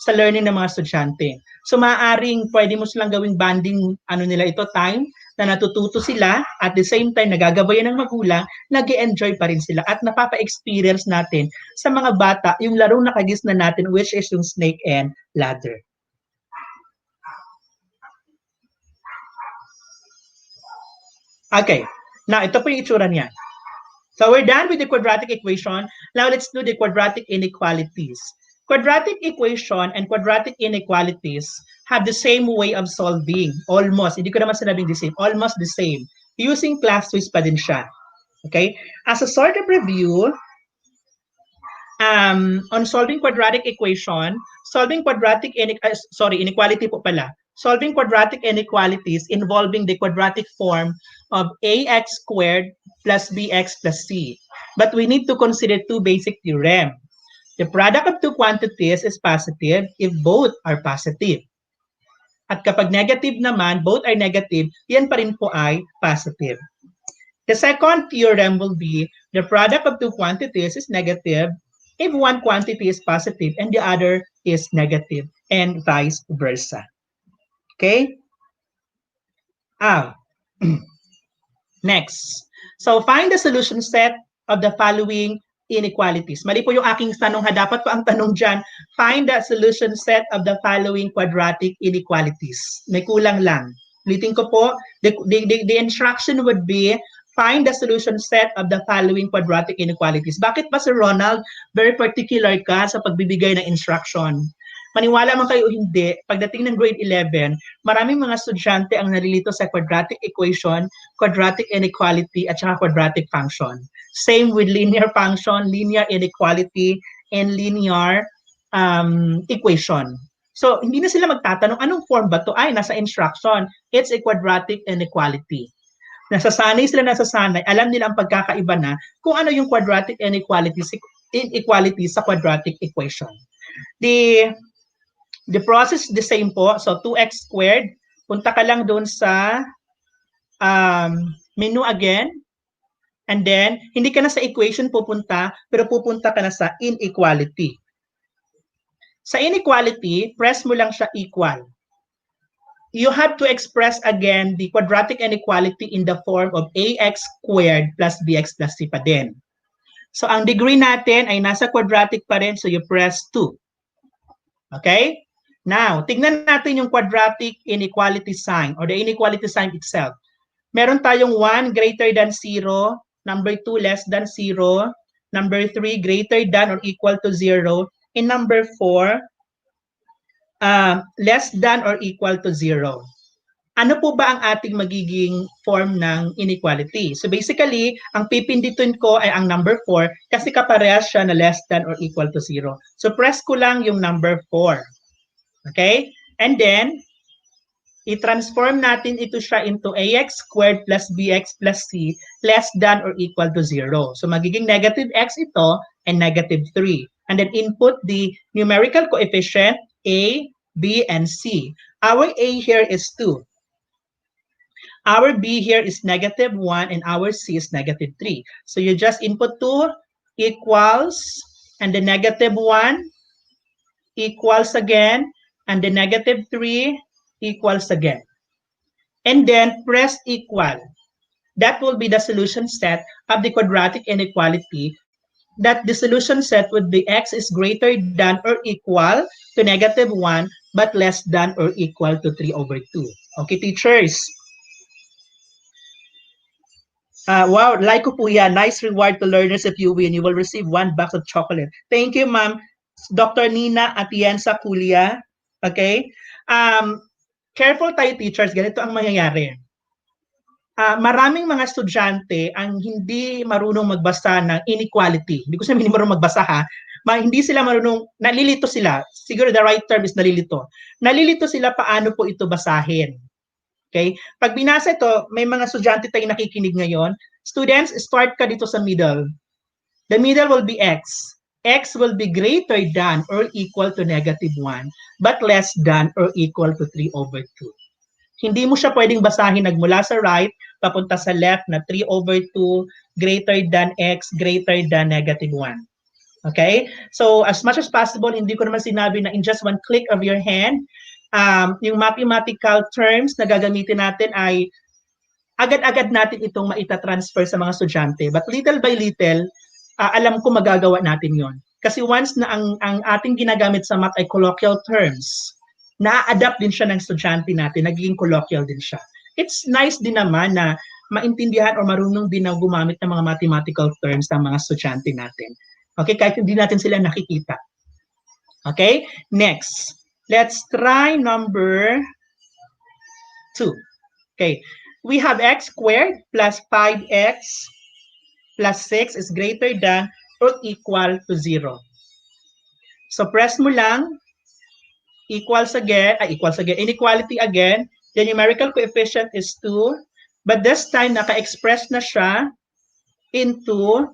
sa learning ng mga estudyante. So maaaring pwede mo silang gawing banding nila ito time na natututo sila at the same time nagagabayan ng magulang, nag-e-enjoy pa rin sila at napapa-experience natin sa mga bata yung larong nakagisna natin which is yung snake and ladder. Okay. Now, ito po yung itsura niya. So we're done with the quadratic equation. Now let's do the quadratic inequalities. Quadratic equation and quadratic inequalities have the same way of solving. Almost. Hindi ko naman sinabing the same. Almost the same. Using ClassWiz pa din siya. Okay? As a sort of review, on solving quadratic equation, solving quadratic inequality po pala. Solving quadratic inequalities involving the quadratic form of ax squared plus bx plus c. But we need to consider 2 basic theorems. The product of 2 quantities is positive if both are positive. At kapag negative naman, both are negative, yan pa rin po ay positive. The second theorem will be the product of 2 quantities is negative if one quantity is positive and the other is negative, and vice versa. Okay? Next. So find the solution set of the following inequalities. Mali po yung aking tanong ha. Dapat po ang tanong dyan, find the solution set of the following quadratic inequalities. May kulang lang. Ulitin ko po, the instruction would be, find the solution set of the following quadratic inequalities. Bakit ba, Sir Ronald, very particular ka sa pagbibigay ng instruction? maniwala man kayo o hindi, pagdating ng grade 11, maraming mga estudyante ang nalilito sa quadratic equation, quadratic inequality, at saka quadratic function. Same with linear function, linear inequality, and linear equation. So, hindi na sila magtatanong, anong form ba to? Ay, nasa instruction. It's a quadratic inequality. Nasasanay sila, alam nila ang pagkakaiba na kung ano yung quadratic inequality sa quadratic equation. The process the same po. So 2x squared, punta ka lang doon sa menu again. And then, hindi ka na sa equation pupunta, pero pupunta ka na sa inequality. Sa inequality, press mo lang siya equal. You have to express again the quadratic inequality in the form of ax squared plus bx plus c pa din. So ang degree natin ay nasa quadratic pa rin, so you press 2. Okay? Now, tignan natin yung quadratic inequality sign or the inequality sign itself. Meron tayong 1 greater than 0, number 2 less than 0, number 3 greater than or equal to 0, and number 4 less than or equal to 0. Ano po ba ang ating magiging form ng inequality? So basically, ang pipindutin ko ay ang number 4 kasi kaparehas siya na less than or equal to 0. So press ko lang yung number 4. Okay? And then, i-transform natin ito siya into ax squared plus bx plus c less than or equal to 0. So magiging negative x ito and negative 3. And then input the numerical coefficient a, b, and c. Our a here is 2. Our b here is negative 1 and our c is negative 3. So you just input 2 equals and the negative 1 equals again and the negative 3 equals again. And then press equal. That will be the solution set of the quadratic inequality. That the solution set would be x is greater than or equal to negative 1 but less than or equal to 3 over 2. Okay, teachers? Wow, like ko po yan. Nice reward to learners if you win. You will receive 1 box of chocolate. Thank you, ma'am. Dr. Nina Atienza Culia. Okay? Careful tayo, teachers. Ganito ang mangyayari. Maraming mga estudyante ang hindi marunong magbasa ng inequality. Hindi ko sabihin hindi marunong magbasa ha. Hindi sila marunong, nalilito sila. Siguro the right term is nalilito. Nalilito sila paano po ito basahin. Okay? Pag binasa ito, may mga estudyante tayong nakikinig ngayon. Students, start ka dito sa middle. The middle will be x. X will be greater than or equal to negative 1, but less than or equal to 3 over 2. Hindi mo siya pwedeng basahin nagmula sa right, papunta sa left na 3 over 2, greater than x, greater than negative 1. Okay? So, as much as possible, hindi ko naman sinabi na in just one click of your hand, yung mathematical terms na gagamitin natin ay agad-agad natin itong maitatransfer sa mga estudyante. But little by little, alam ko magagawa natin yon. Kasi once na ang ating ginagamit sa math ay colloquial terms, na-adapt din siya ng estudyante natin, nagiging colloquial din siya. It's nice din naman na maintindihan o marunong din na gumamit ng mga mathematical terms ng mga estudyante natin. Okay, kahit hindi natin sila nakikita. Okay, next. Let's try number 2. Okay, we have x squared plus 5x plus 6 is greater than or equal to 0. So press mo lang, equals again, inequality again, the numerical coefficient is 2, but this time naka-express na siya into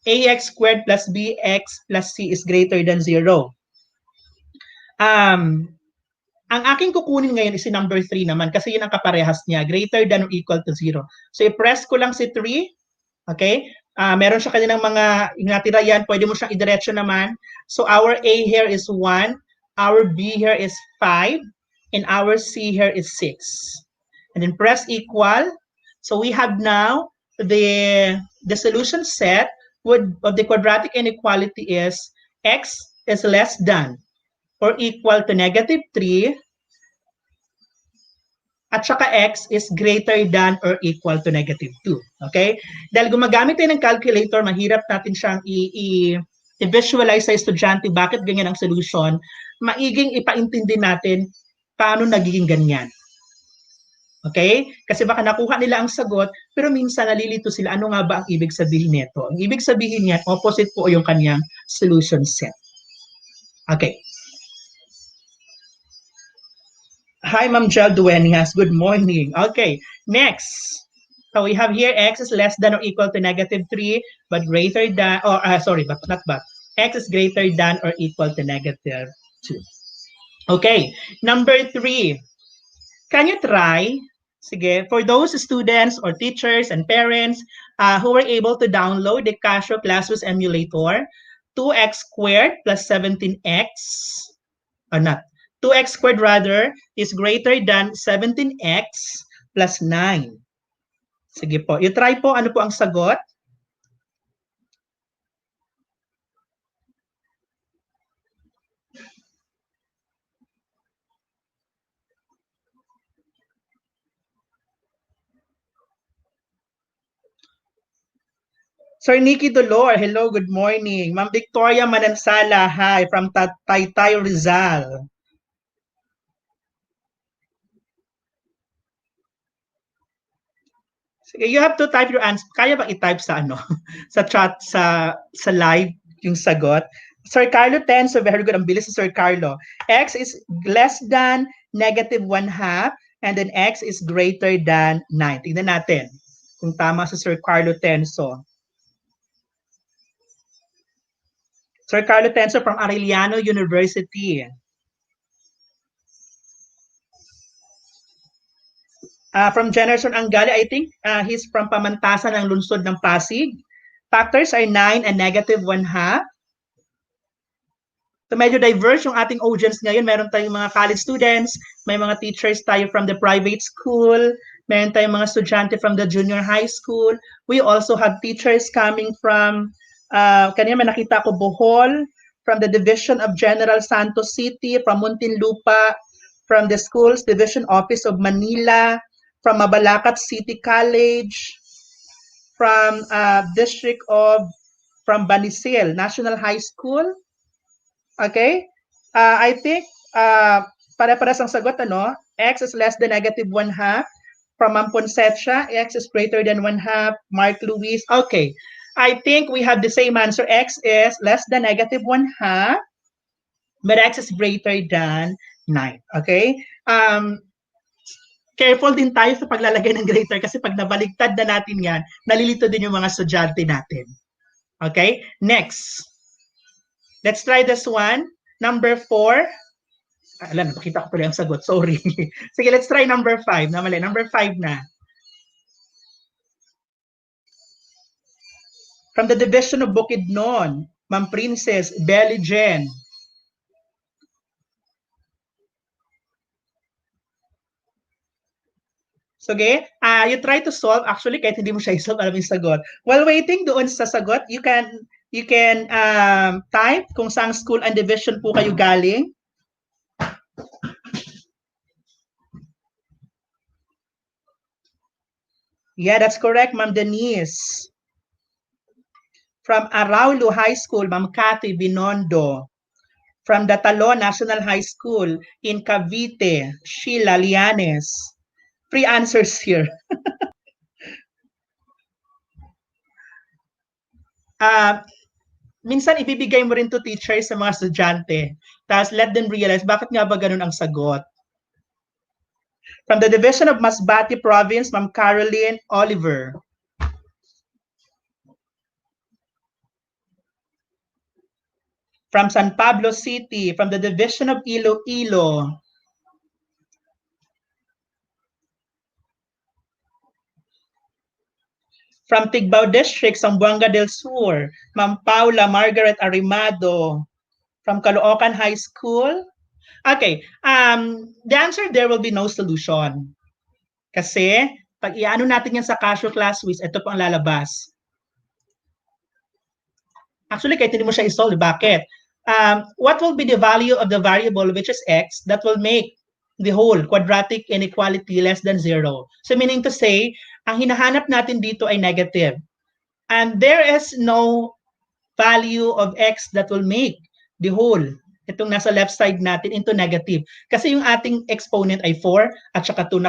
ax squared plus bx plus c is greater than 0. Ang aking kukunin ngayon is si number 3 naman kasi yun ang kaparehas niya, greater than or equal to 0. So i-press ko lang si 3, okay? Meron siya kaninang mga natira yan, pwede mo siyang idiretso naman. So our A here is 1, our B here is 5, and our C here is 6. And then press equal. So we have now the solution set of the quadratic inequality is x is less than or equal to negative 3 at saka x is greater than or equal to negative 2. Okay? Dahil gumagamit tayo ng calculator, mahirap natin siyang i-visualize sa estudyante bakit ganyan ang solution, maiging ipaintindi natin paano nagiging ganyan. Okay? Kasi baka nakuha nila ang sagot, pero minsan nalilito sila, ano nga ba ang ibig sabihin nito? Ang ibig sabihin niyan, opposite po yung kanyang solution set. Okay. Hi, Ma'am Jel Duenas. Good morning. Okay, next. So we have here x is less than or equal to -3, but greater than, or sorry, but not but. X is greater than or equal to -2. Okay, number 3. Can you try, sige, for those students or teachers and parents who were able to download the Casio ClassWiz Emulator, 2x squared plus 17x, or not, 2x squared rather is greater than 17x plus 9. Sige po, i-try po, ano po ang sagot? Sir Nikki Dolor, hello, good morning. Ma'am Victoria Manansala, hi, from Taytay, Rizal. Sige, you have to type your answer. Kaya ba i-type sa ano? Sa chat, sa live, yung sagot? Sir Carlo Tenso, very good. Ang bilis si Sir Carlo. X is less than -1/2 and then X is greater than 9. Tingnan natin kung tama si Sir Carlo Tenso. Sir Carlo Tenso from Arellano University. From Generation Anggali, I think he's from Pamantasan ng lungsod ng Pasig. Factors are 9 and -1/2. So medyo diverse yung ating audience ngayon. Meron tayong mga college students, may mga teachers tayo from the private school, meron tayong mga estudyante from the junior high school. We also have teachers coming from, kanina may nakita ko Bohol, from the Division of General Santos City, from Muntinlupa, from the Schools Division Office of Manila, from Mabalacat City College, from District of, from Banisil National High School. Okay? I think pare-pares ang sagot, ano? X is less than -1/2. From Amponsetsia, X is greater than 1/2. Mark Luis. Okay. I think we have the same answer. X is less than -1/2, but X is greater than 9. Okay? Careful din tayo sa paglalagay ng greater kasi pag nabaligtad na natin yan, nalilito din yung mga estudyante natin. Okay? Next. Let's try this one. Number 4. Alam, nakita ko pala yung sagot. Sorry. Sige, let's try number 5. Namali, number 5 na. From the Division of Bukidnon, Ma'am Princess Belly Jen. Okay, you try to solve. Actually, kahit hindi mo siya i-solve, alam yung sagot. While waiting doon sa sagot, you can type kung saang school and division po kayo galing. Yeah, that's correct, Ma'am Denise. From Araulo High School, Ma'am Cathy Binondo. From the Talon National High School in Cavite, Sheila Lianes. Free answers here. Minsan ibibigay mo rin to teachers sa mga estudyante. Tapos let them realize bakit nga ba ganun ang sagot. From the Division of Masbate Province, Ma'am Caroline Oliver. From San Pablo City, from the Division of Iloilo. From Tigbao District, Zamboanga del Sur, Ma'am Paula Margaret Arimado. From Caloocan High School. Okay, the answer there will be no solution. Kasi, pag iano natin yan sa Casio ClassWiz, ito po ang lalabas. Actually, kahit hindi mo siya i-solve, bakit? What will be the value of the variable which is x that will make the whole quadratic inequality less than 0? So meaning to say, ang hinahanap natin dito ay negative. And there is no value of x that will make the whole, itong nasa left side natin, into negative. Kasi yung ating exponent ay 4 at saka 2,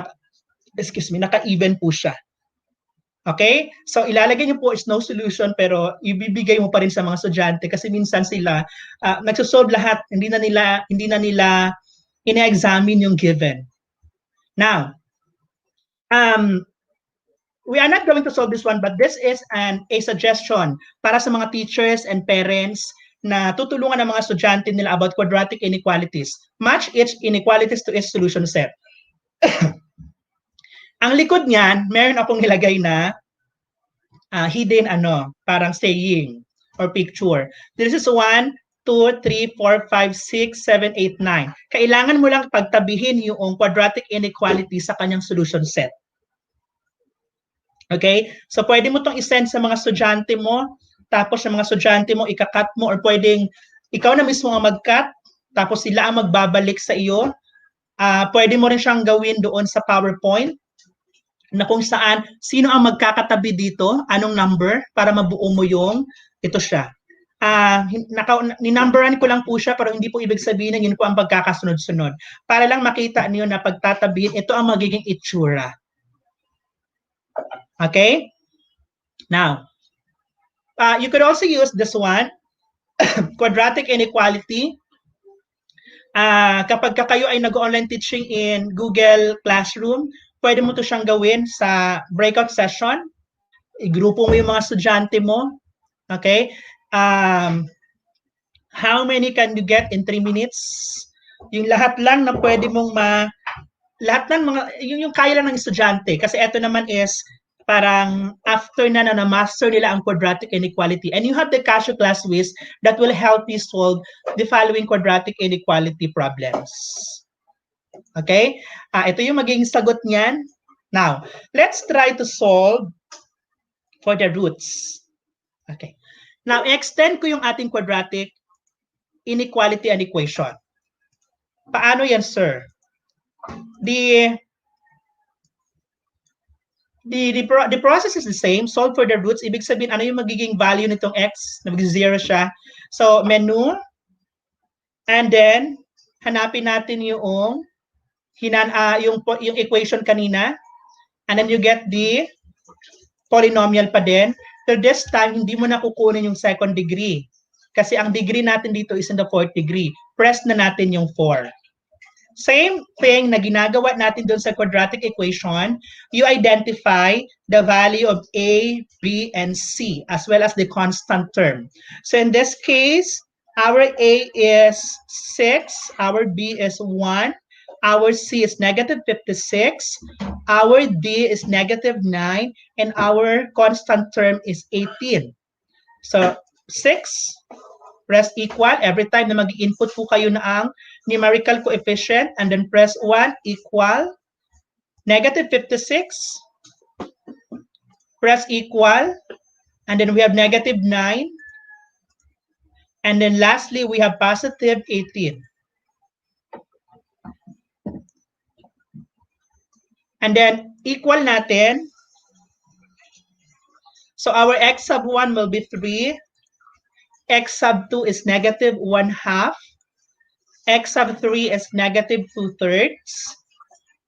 naka-even po siya. Okay? So ilalagay niyo po is no solution pero ibibigay mo pa rin sa mga estudyante kasi minsan sila nagso-solve lahat, hindi na nila ina-examine yung given. Now, we are not going to solve this one, but this is a suggestion para sa mga teachers and parents na tutulungan ng mga estudyante nila about quadratic inequalities. Match each inequalities to its solution set. Ang likod niyan, meron akong nilagay na hidden parang saying or picture. This is 1, 2, 3, 4, 5, 6, 7, 8, 9. Kailangan mo lang pagtabihin yung quadratic inequality sa kanyang solution set. Okay? So pwede mo itong isend sa mga estudyante mo, tapos sa mga estudyante mo ikakat mo, or pwedeng ikaw na mismo ang mag-cut, tapos sila ang magbabalik sa iyo. Pwede mo rin siyang gawin doon sa PowerPoint na kung saan sino ang magkakatabi dito, anong number, para mabuo mo yung ito siya. Ninumberan ko lang po siya pero hindi po ibig sabihin na yun po ang pagkakasunod-sunod. Para lang makita niyo na pagtatabihin, ito ang magiging itsura. Okay? Now, you could also use this one, quadratic inequality. Kapag kayo ay nag-online teaching in Google Classroom, pwede mo to siyang gawin sa breakout session. Igrupo mo yung mga estudyante mo. Okay? How many can you get in 3 minutes? Yung lahat lang na pwede mong lahat ng mga, yung kaya lang ng estudyante. Kasi ito naman is parang after na master nila ang quadratic inequality. And you have the Casio ClassWiz that will help you solve the following quadratic inequality problems. Okay? Ito yung magiging sagot niyan. Now, let's try to solve for the roots. Okay. Now, extend ko yung ating quadratic inequality and equation. Paano yan, sir? The process is the same. Solve for the roots. Ibig sabihin, ano yung magiging value nitong x? Nag-0 siya. So, menu. And then, hanapin natin yung equation kanina. And then you get the polynomial pa din. So this time, hindi mo na kukunin yung second degree. Kasi ang degree natin dito is in the fourth degree. Press na natin yung 4. Same thing na ginagawa natin doon sa quadratic equation, you identify the value of A, B, and C, as well as the constant term. So in this case, our A is 6, our B is 1, our C is negative 56, our D is negative 9, and our constant term is 18. So 6, press equal. Every time na mag-input po kayo na ang numerical coefficient, and then press 1 equal. Negative 56, press equal, and then we have negative 9, and then lastly, we have positive 18. And then, equal natin. So, our x sub 1 will be 3. X sub 2 is negative 1/2. X sub 3 is negative 2/3.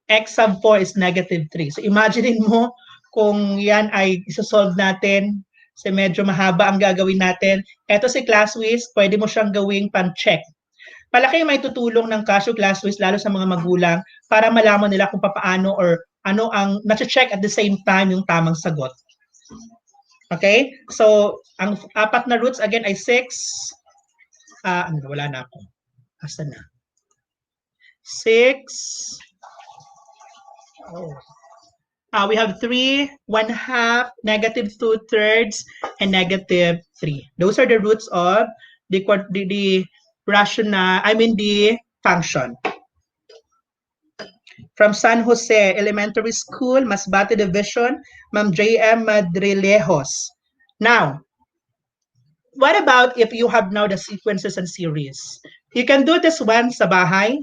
X sub 4 is negative 3. So, imagine mo kung yan ay isosolve natin. So, medyo mahaba ang gagawin natin. Ito si ClassWiz, pwede mo siyang gawing pan-check. Malaki may tutulong ng Casio ClassWiz lalo sa mga magulang para malaman nila kung paano or ano ang na-check at the same time yung tamang sagot. Okay? So, ang apat na roots again ay 6. Wala na ako. Asa na? 6. We have 3, 1/2, negative 2/3, and negative 3. Those are the roots of the function. From San Jose Elementary School, Masbate Division, Ma'am J.M. Madrilejos. Now, what about if you have now the sequences and series? You can do this one sa bahay.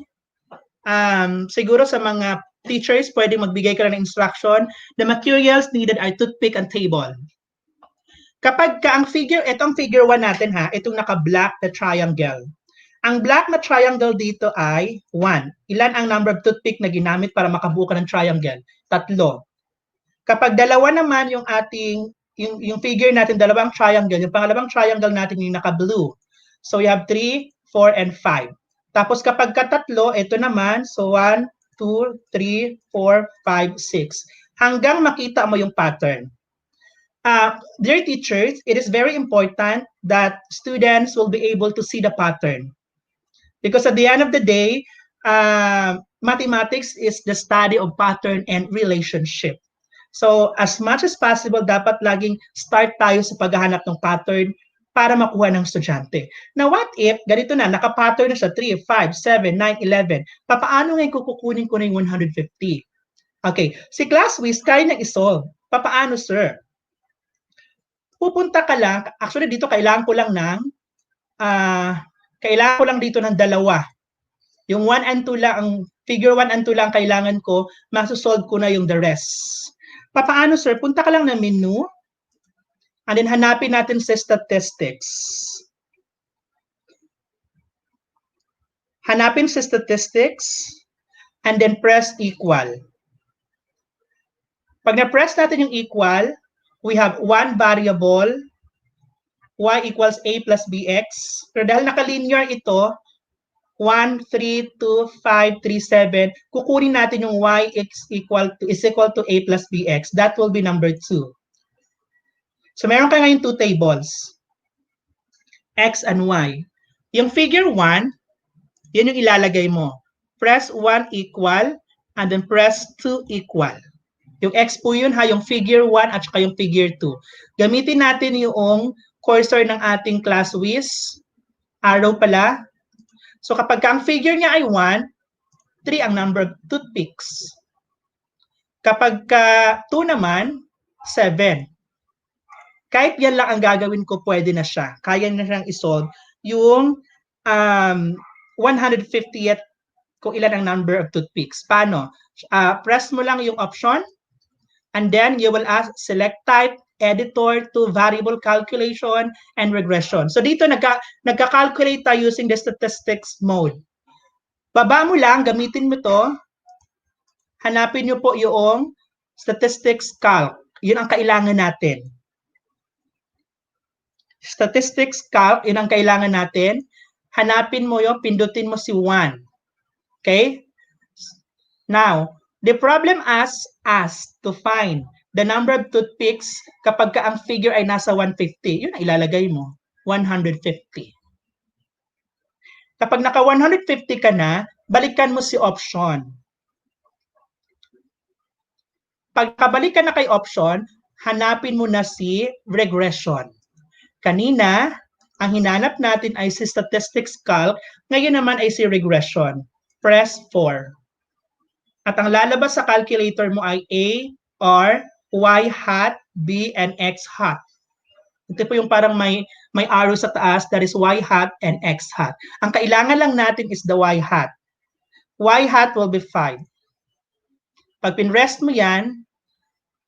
Siguro sa mga teachers, pwede magbigay ka ng instruction. The materials needed are toothpick and table. Kapag ka ang figure, ito ang figure 1 natin ha, itong naka-black na triangle. Ang black na triangle dito ay 1. Ilan ang number of toothpick na ginamit para makabuo ka ng triangle? 3. Kapag dalawa naman yung ating, yung figure natin, dalawang triangle, yung pangalawang triangle natin yung naka-blue. So we have 3, 4, and 5. Tapos kapag katatlo, ito naman, so 1, 2, 3, 4, 5, 6. Hanggang makita mo yung pattern. Dear teachers, it is very important that students will be able to see the pattern. Because at the end of the day, mathematics is the study of pattern and relationship. So as much as possible, dapat laging start tayo sa paghahanap ng pattern para makuha ng estudyante. Now what if, ganito na, naka-pattern na siya, 3, 5, 7, 9, 11. Papaano ngayon kukunin ko na yung 150? Okay, si ClassWiz, kaya nang isolve. Papaano, sir? Pupunta ka lang, actually dito kailangan ko lang dito ng dalawa. Yung 1 and 2 lang, ang figure 1 and 2 lang kailangan ko, masosolve ko na yung the rest. Papaano, sir? Punta ka lang ng menu, and then hanapin natin sa statistics. Hanapin sa statistics, and then press equal. Pag na-press natin yung equal, we have one variable, y equals a plus bx. Pero dahil naka-linear ito, 1, 3, 2, 5, 3, 7, kukunin natin yung y is equal to a plus bx. That will be number 2. So meron ka ngayon 2 tables, x and y. Yung figure 1, yan yung ilalagay mo. Press 1 equal, and then press 2 equal. Yung x po yun ha, yung figure 1 at saka yung figure 2. Gamitin natin yung cursor ng ating ClassWiz. Arrow pala. So kapag ang figure niya ay 1, 3 ang number of toothpicks. Kapag 2 naman, 7. Kahit yan lang ang gagawin ko, pwede na siya. Kaya na siyang isolve yung 150th kung ilan ang number of toothpicks. Paano? Press mo lang yung option, and then you will select type, editor to variable calculation and regression. So dito nagka-calculate tayo using the statistics mode. Baba mo lang, gamitin mo to. Hanapin nyo po yung statistics calc. Yun ang kailangan natin. Statistics calc, yun ang kailangan natin. Hanapin mo yung, pindutin mo si 1. Okay? Now, the problem asks us to find the number of toothpicks kapag ang figure ay nasa 150. Yun ang ilalagay mo, 150. Kapag naka 150 ka na, balikan mo si option. Pagkabalik ka na kay option, hanapin mo na si regression. Kanina, ang hinanap natin ay si statistics calc, ngayon naman ay si regression. Press 4. At ang lalabas sa calculator mo ay A, R, Y hat, B, and X hat. Ito po yung parang may arrow sa taas, that is Y hat and X hat. Ang kailangan lang natin is the Y hat. Y hat will be 5. Pag pinrest mo yan,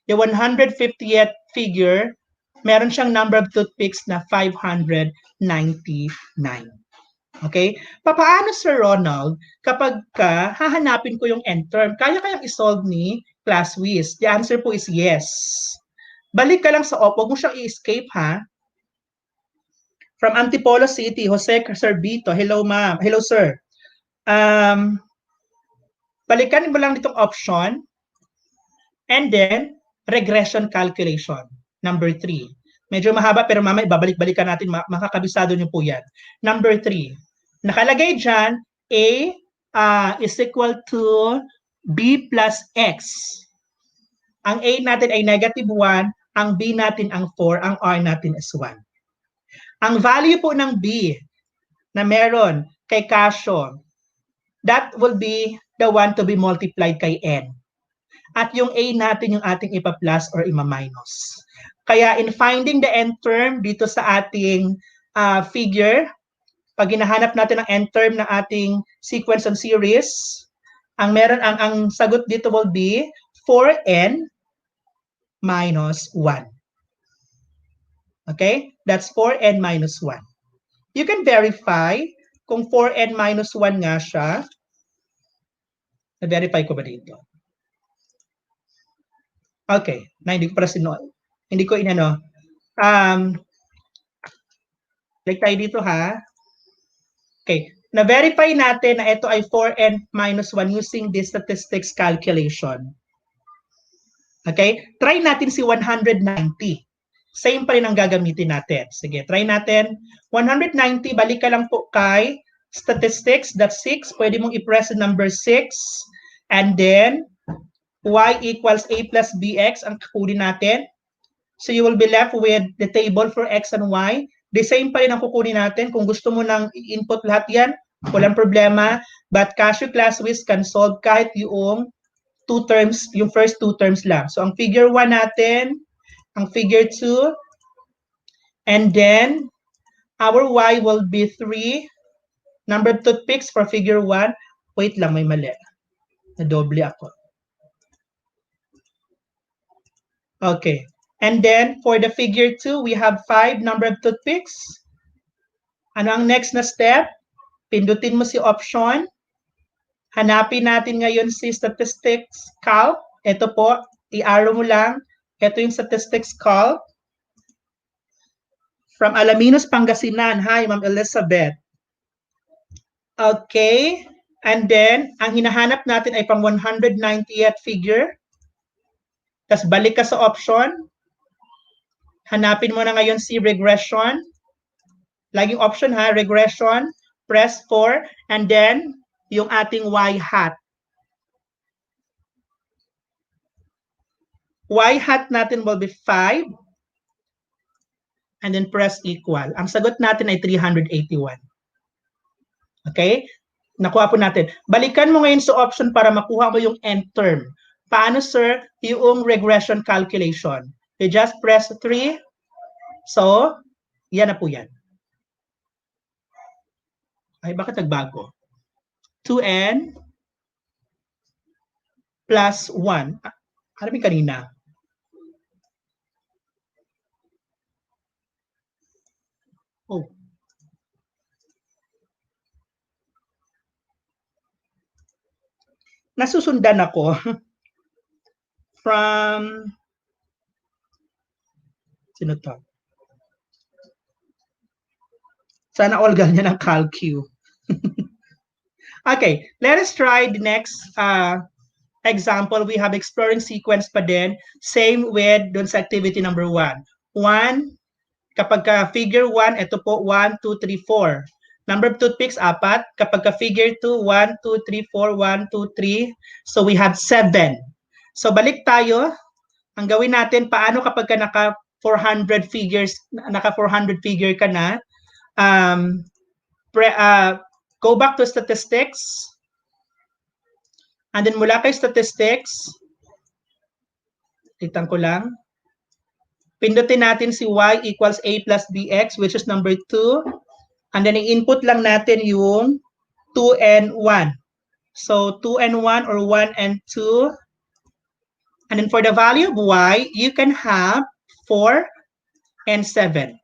yung 150th figure, meron siyang number of toothpicks na 599. Okay? Papaano, Sir Ronald, kapag hahanapin ko yung end term, kaya kayang isolve ni ClassWiz? The answer po is yes. Balik ka lang sa huwag mo siyang i-escape ha. From Antipolo City, Jose Servito. Hello ma'am. Hello sir. Balikan mo lang ditong option, and then regression calculation, number 3. Medyo mahaba pero mamaya babalik-balikan natin, makakabisado niyo po yan. Number 3. Nakalagay dyan, A is equal to B plus X. Ang A natin ay negative 1, ang B natin ang 4, ang R natin is 1. Ang value po ng B na meron kay Casio, that will be the one to be multiplied kay N. At yung A natin yung ating ipa-plus or ima-minus. Kaya in finding the end term dito sa ating figure, pag hinahanap natin ang end term ng ating sequence and series, ang sagot dito will be 4n minus 1. Okay? That's 4n minus 1. You can verify kung 4n minus 1 nga siya. Na-verify ko ba dito? Okay. Na, hindi ko pala hindi ko inano. Click tayo dito ha. Okay. Na-verify natin na ito ay 4n minus 1 using this statistics calculation. Okay? Try natin si 190. Same pa rin ang gagamitin natin. Sige, try natin. 190, balik ka lang po kay statistics, that's 6. Pwede mong i-press number 6. And then, y equals a plus bx ang kukunin natin. So you will be left with the table for x and y. The same pa rin ang kukunin natin. Kung gusto mo nang i-input lahat yan, walang problema. But Casio ClassWiz can solve kahit yung two terms, yung first two terms lang. So ang figure 1 natin, ang figure 2, and then our y will be 3. Number of toothpicks for figure 1. Wait lang, may mali. Nadoble ako. Okay. And then for the figure 2, we have 5 number of toothpicks. Ano ang next na step? Pindutin mo si option. Hanapin natin ngayon si statistics calc. Ito po, i-arrow mo lang. Ito yung statistics calc. From Alaminos, Pangasinan. Hi, Ma'am Elizabeth. Okay. And then, ang hinahanap natin ay pang 190th figure. Tapos balik ka sa option. Hanapin mo na ngayon si regression. Laging option ha, regression. Press 4. And then, yung ating y hat. Y hat natin will be 5. And then press equal. Ang sagot natin ay 381. Okay? Nakuha po natin. Balikan mo ngayon sa option para makuha mo yung end term. Paano, sir, yung regression calculation? You just press 3. So, yan na po yan. Ay, bakit nagbago? 2n plus 1. Ano yung kanina? Oh. Nasusundan ako from sino to? Sana all ganyan ang calcu. Okay, let us try the next example. We have exploring sequence pa din. Same with dun sa activity number 1. 1, kapag ka figure 1, ito po 1, 2, 3, 4. Number of toothpicks, 4. Kapag ka figure 2, 1, 2, 3, 4, 1, 2, 3. So we have 7. So balik tayo. Ang gawin natin, paano kapag ka naka 400 figures, naka 400 figure ka na, go back to statistics. And then mula kay statistics, titan ko lang. Pindutin natin si y equals a plus bx, which is number 2. And then i-input lang natin yung 2 and 1. So 2 and 1 or 1 and 2. And then for the value of y, you can have 4 and 7.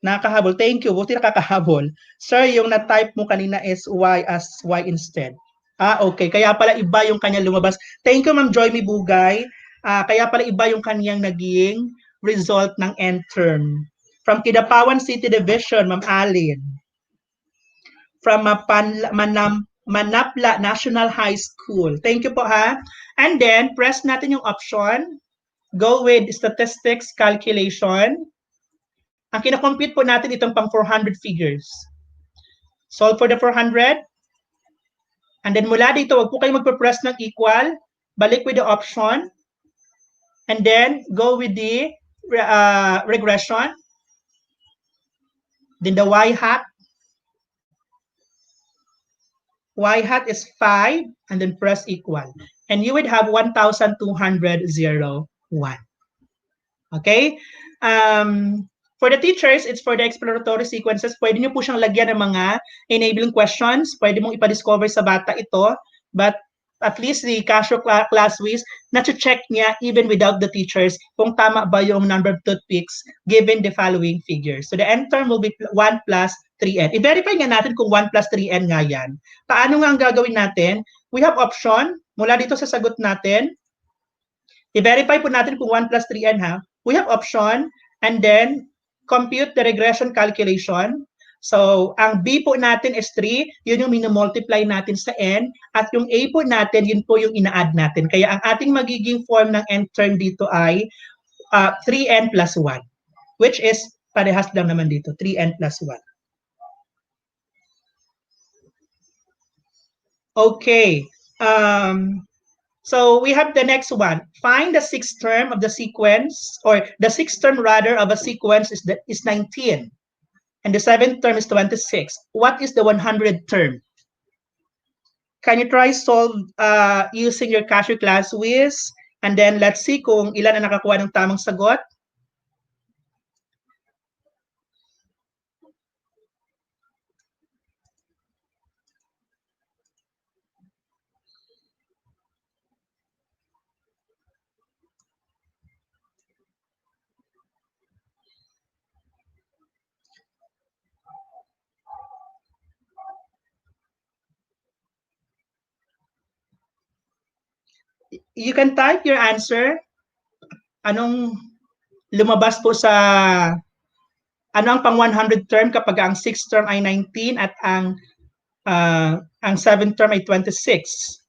Nakakahabol. Thank you. Buti nakakahabol. Sir, yung na-type mo kanina is y as y instead. Okay. Kaya pala iba yung kanyang lumabas. Thank you, Ma'am Joy Mibugay. Kaya pala iba yung kanyang naging result ng end term. From Kidapawan City Division, Ma'am Alin. From Manapla National High School. Thank you po ha. And then, press natin yung option. Go with statistics calculation. Ang kinakompute po natin itong pang 400 figures. Solve for the 400. And then mula dito, wag po kayo magpe-press ng equal. Balik with the option. And then go with the regression. Then the y hat. Y hat is 5. And then press equal. And you would have 1,201. Okay? For the teachers, it's for the exploratory sequences. Pwede nyo po siyang lagyan ng mga enabling questions. Pwede mong ipa-discover sa bata ito. But at least the Casio ClassWiz, na-check niya even without the teachers kung tama ba yung number of toothpicks given the following figures. So the n term will be 1 plus 3n. I-verify nga natin kung 1 plus 3n nga yan. Paano nga ang gagawin natin? We have option, mula dito sa sagot natin, i-verify po natin kung 1 plus 3n ha. We have option, and then compute the regression calculation. So, ang B po natin is 3, yun yung minumultiply natin sa N, at yung A po natin, yun po yung ina-add natin. Kaya ang ating magiging form ng N term dito ay 3N plus 1, which is parehas lang naman dito, 3N plus 1. Okay. So we have the next one. Find the sixth term of the sequence, or the sixth term rather of a sequence is 19. And the seventh term is 26. What is the 100th term? Can you try solve using your Casio ClassWiz? And then let's see kung ilan ang nakakuha ng tamang sagot. You can type your answer. Anong lumabas po sa, ano ang pang 100 term kapag ang 6th term ay 19 at ang 7th term ay 26?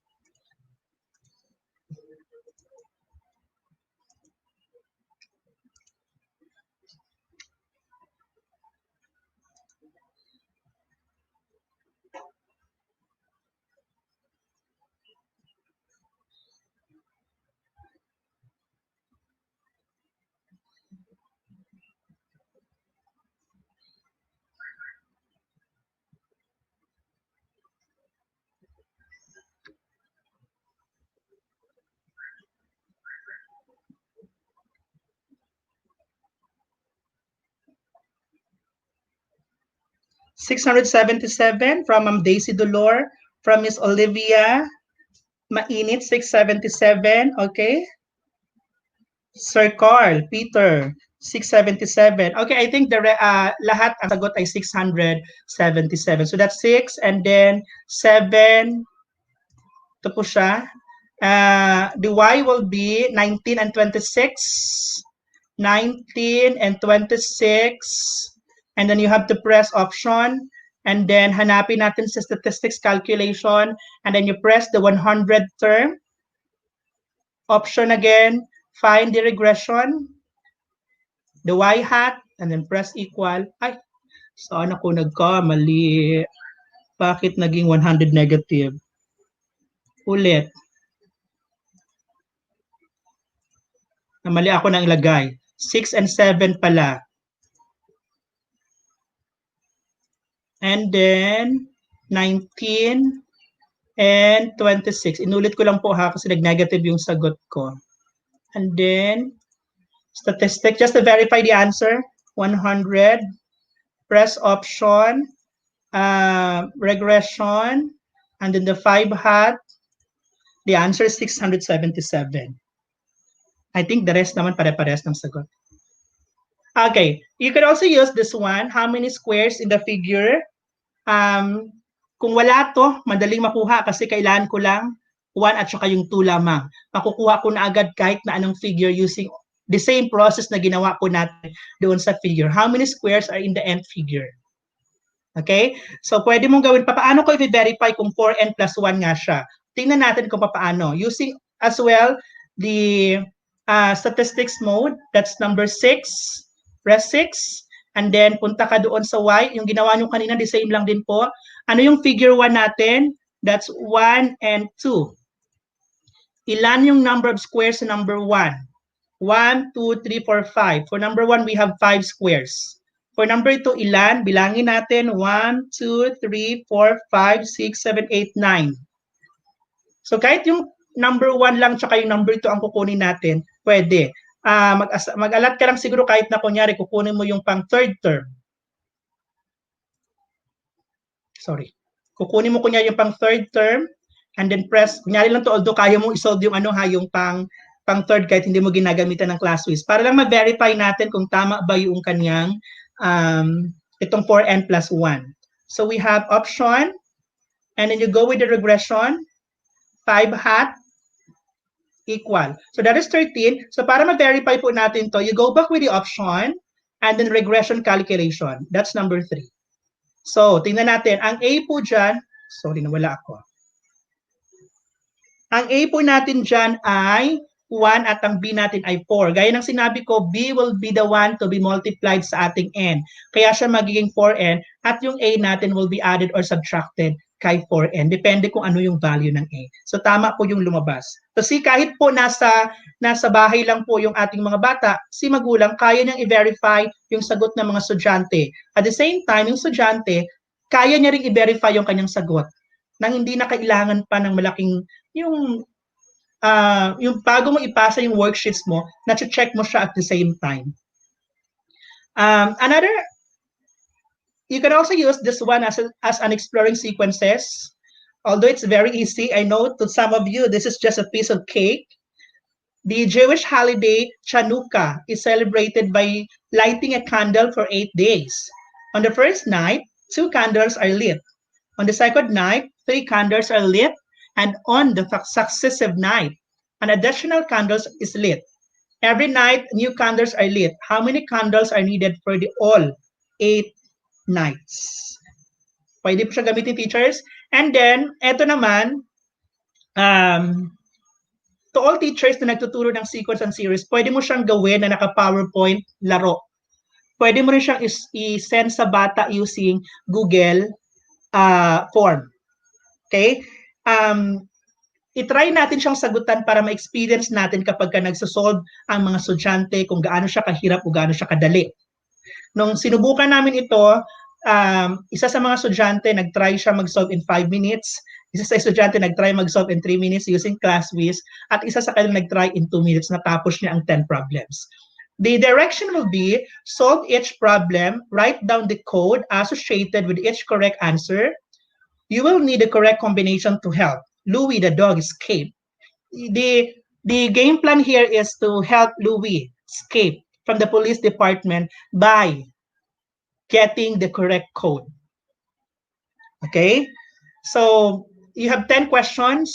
$677 from Daisy Dolor, from Miss Olivia Mainit, 677, okay. Sir Carl, Peter, 677. Okay, I think the lahat ang sagot ay 677. So that's 6 and then 7. Ito po siya. The Y will be 19 and 26. 19 and 26. And then you have to press option. And then hanapin natin sa statistics calculation. And then you press the 100 term. Option again. Find the regression. The Y hat. And then press equal. Ay, saan ako nagkamali? Bakit naging 100 negative? Ulit. Namali ako nang ilagay. 6 and 7 pala. And then 19 and 26. Inulit ko lang po ha kasi nag-negative yung sagot ko. And then statistic, just to verify the answer, 100. Press option, regression, and then the 5 hat. The answer is 677. I think the rest naman pare-pares ng sagot. Okay, you can also use this one. How many squares in the figure? Kung wala to, madaling makuha kasi kailangan ko lang 1 at saka yung 2 lamang. Makukuha ko na agad kahit na anong figure using the same process na ginawa po natin doon sa figure. How many squares are in the nth figure? Okay? So, pwede mong gawin. Paano ko i-verify kung 4n plus 1 nga siya? Tingnan natin kung paano. Using as well the statistics mode. That's number 6. Press 6. And then, punta ka doon sa Y. Yung ginawa nyo kanina, the same lang din po. Ano yung figure 1 natin? That's 1 and 2. Ilan yung number of squares sa number 1? 1, 2, 3, 4, 5. For number 1, we have 5 squares. For number 2, ilan? Bilangin natin. 1, 2, 3, 4, 5, 6, 7, 8, 9. So, kahit yung number 1 lang tsaka yung number 2 ang kukunin natin, pwede. Mag-alat ka lang siguro kahit na kunyari kukunin mo yung pang third term. Sorry. Kukunin mo kunyari yung pang third term and then press, kunyari lang to, although kaya mo isolve yung yung pang third kahit hindi mo ginagamitan ng ClassWiz. Para lang ma-verify natin kung tama ba yung kanyang itong 4n plus 1. So we have option, and then you go with the regression, 5 hat equal. So that is 13. So para ma-verify po natin to, you go back with the option, and then regression calculation. That's number 3. So, tingnan natin. Ang A po dyan, sorry, nawala ako. Ang A po natin dyan ay 1 at ang B natin ay 4. Gaya ng sinabi ko, B will be the one to be multiplied sa ating N. Kaya siya magiging 4N at yung A natin will be added or subtracted kay 4N. Depende kung ano yung value ng A. So tama po yung lumabas. Kasi kahit po nasa bahay lang po yung ating mga bata, si magulang kaya niyang i-verify yung sagot ng mga estudyante. At the same time, yung estudyante, kaya niya ring i-verify yung kanyang sagot nang hindi na kailangan pa ng malaking yung bago mo ipasa yung worksheets mo, na-check mo siya at the same time. You can also use this one as an exploring sequences. Although it's very easy, I know to some of you, this is just a piece of cake. The Jewish holiday Chanukah is celebrated by lighting a candle for 8 days. On the first night, 2 candles are lit. On the second night, 3 candles are lit. And on the successive night, an additional candle is lit. Every night, new candles are lit. How many candles are needed for the all 8 nights? Pwede po siya gamitin, teachers. And then, eto naman, to all teachers na nagtuturo ng sequence and series, pwede mo siyang gawin na naka-PowerPoint laro. Pwede mo rin siyang i-send sa bata using Google form. Okay? I-try natin siyang sagutan para ma-experience natin kapag ka nagsasolve ang mga estudyante kung gaano siya kahirap o gaano siya kadali. Nung sinubukan namin ito, isa sa mga estudyante nag-try siya mag-solve in 5 minutes, isa sa estudyante nag-try mag-solve in 3 minutes using ClassWiz, at isa sa kanila nag-try in 2 minutes, natapos niya ang 10 problems. The direction will be, solve each problem, write down the code associated with each correct answer. You will need the correct combination to help Louis the dog escape. The game plan here is to help Louis escape from the police department by getting the correct code. Okay? So, you have 10 questions.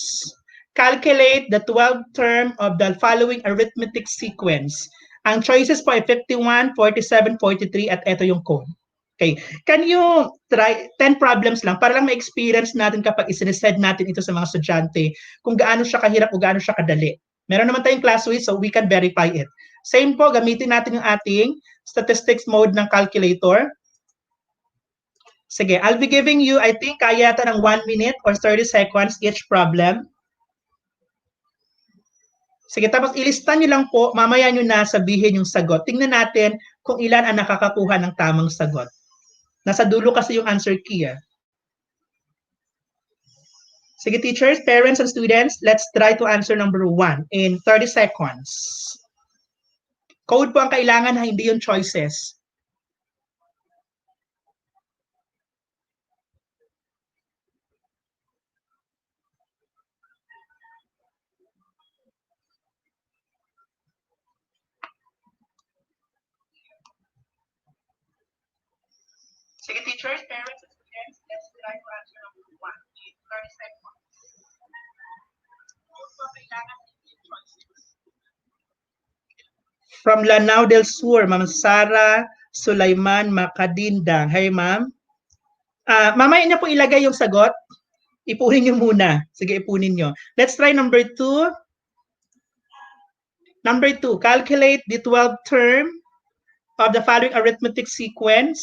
Calculate the 12th term of the following arithmetic sequence. Ang choices po ay 51, 47, 43, at ito yung code. Okay. Can you try 10 problems lang para lang ma-experience natin kapag isineset natin ito sa mga estudyante kung gaano siya kahirap o gaano siya kadali. Meron naman tayong ClassWiz so we can verify it. Same po, gamitin natin yung ating statistics mode ng calculator. Sige, I'll be giving you, I think, kaya yata ng 1 minute or 30 seconds each problem. Sige, tapos ilista nyo lang po, mamaya nyo na sabihin yung sagot. Tingnan natin kung ilan ang nakakakuha ng tamang sagot. Nasa dulo kasi yung answer key. Sige, teachers, parents, and students, let's try to answer number 1 in 30 seconds. Code po ang kailangan, hindi yung choices. Sige, teachers, parents, and students, let's try to answer number 1 in 30 seconds. Code po ang kailangan, hindi yung choices. From Lanao del Sur, Ma'am Sara Sulaiman Makadindang. Hey, ma'am. Mamaya niyo po ilagay yung sagot. Ipunin niyo muna. Sige, ipunin niyo. Let's try number 2. Number 2, calculate the 12th term of the following arithmetic sequence.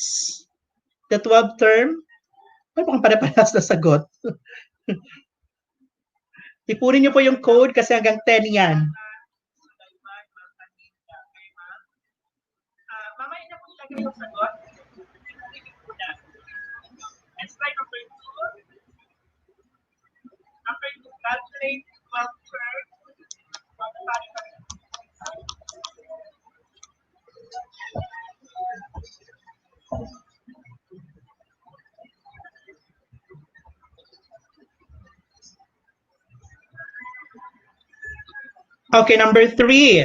The 12th term. Ano pang pare-parehas na sagot? Ipunin niyo po yung code kasi hanggang 10 yan. Mamaya niyo po ilagay yung sagot. Let's try number 2. Number 2, calculate the 12th term of the following Okay, number 3.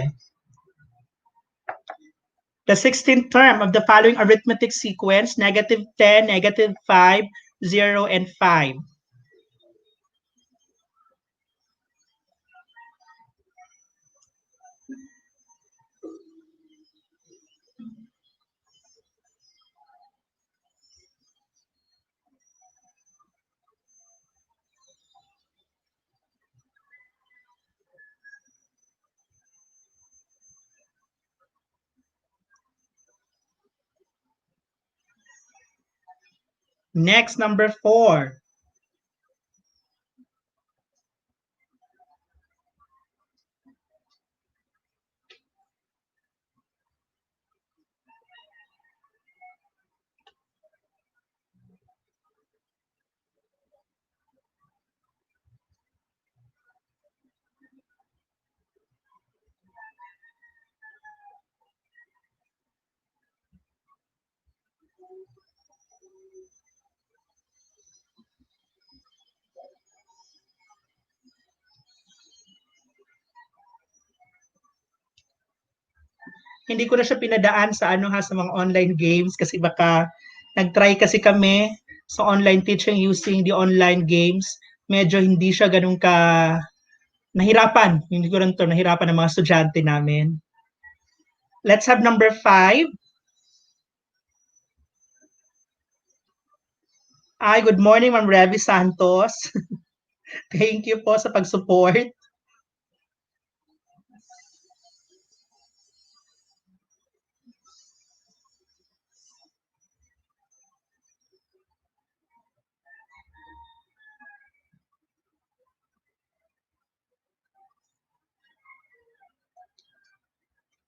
The 16th term of the following arithmetic sequence, -10, -5, 0, and 5. Next, number 4. Hindi ko na siya pinadaan sa sa mga online games kasi baka nag-try kasi kami sa online teaching using the online games. Medyo hindi siya ganun ka nahirapan. Hindi ko rin to nahirapan ng mga estudyante namin. Let's have number 5. Good morning, Ma'am Revi Santos. Thank you po sa pag-support.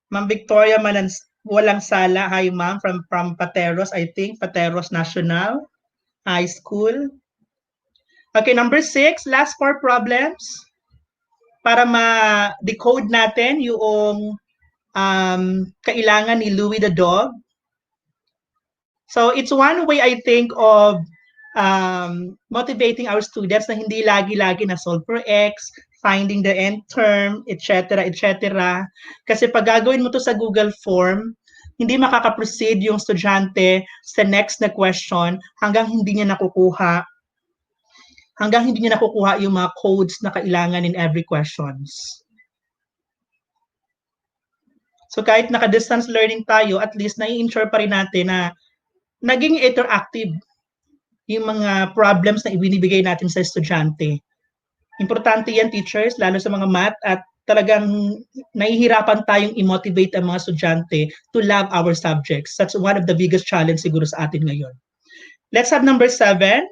Ma'am Victoria Walang Sala. Hi, ma'am. From Pateros, I think. Pateros National High School. Okay, number 6. Last 4 problems. Para ma-decode natin yung kailangan ni Louis the Dog. So, it's one way, I think, of motivating our students na hindi lagi-lagi na solve for x, finding the end term, etc., etc. Kasi pag gagawin mo to sa Google Form, hindi makaka-proceed yung estudyante sa next na question hanggang hindi niya nakukuha yung mga codes na kailangan in every questions. So kahit naka-distance learning tayo, at least nai-ensure pa rin natin na naging interactive yung mga problems na ibinibigay natin sa estudyante. Importante yan, teachers, lalo sa mga math, at talagang nahihirapan tayong i-motivate ang mga estudyante to love our subjects. That's one of the biggest challenge siguro sa atin ngayon. Let's have number 7.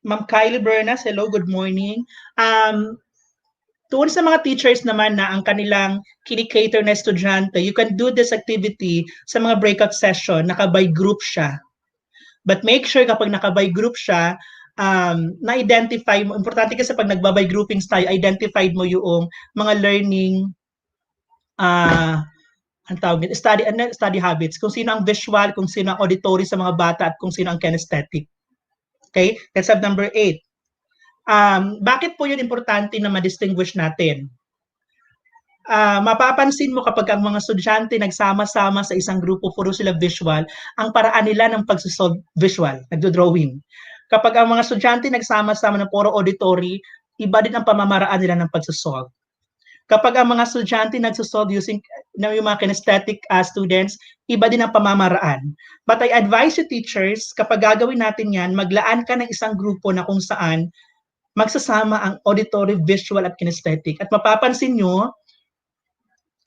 Ma'am Kylie Bernas, hello, good morning. Tuon sa mga teachers naman na ang kanilang kinikater na estudyante, you can do this activity sa mga breakout session, naka-by group siya. But make sure kapag naka-by group siya, na-identify mo, importante kasi pag nagba-by groupings tayo, identified mo yung mga learning ang tawag study habits, kung sino ang visual, kung sino ang auditory sa mga bata, at kung sino ang kinesthetic. Okay? Let's have number 8. Bakit po yun importante na ma-distinguish natin? Mapapansin mo kapag ang mga estudyante nagsama-sama sa isang grupo, puro sila visual, ang paraan nila ng pagsosolve visual, nagdo-drawing. Kapag ang mga estudyante nagsama-sama ng puro auditory, iba din ang pamamaraan nila ng pagsosolve. Kapag ang mga estudyante nagsosolve using yung mga kinesthetic students, iba din ang pamamaraan. But I advise you teachers, kapag gagawin natin yan, maglaan ka ng isang grupo na kung saan magsasama ang auditory, visual, at kinesthetic. At mapapansin nyo,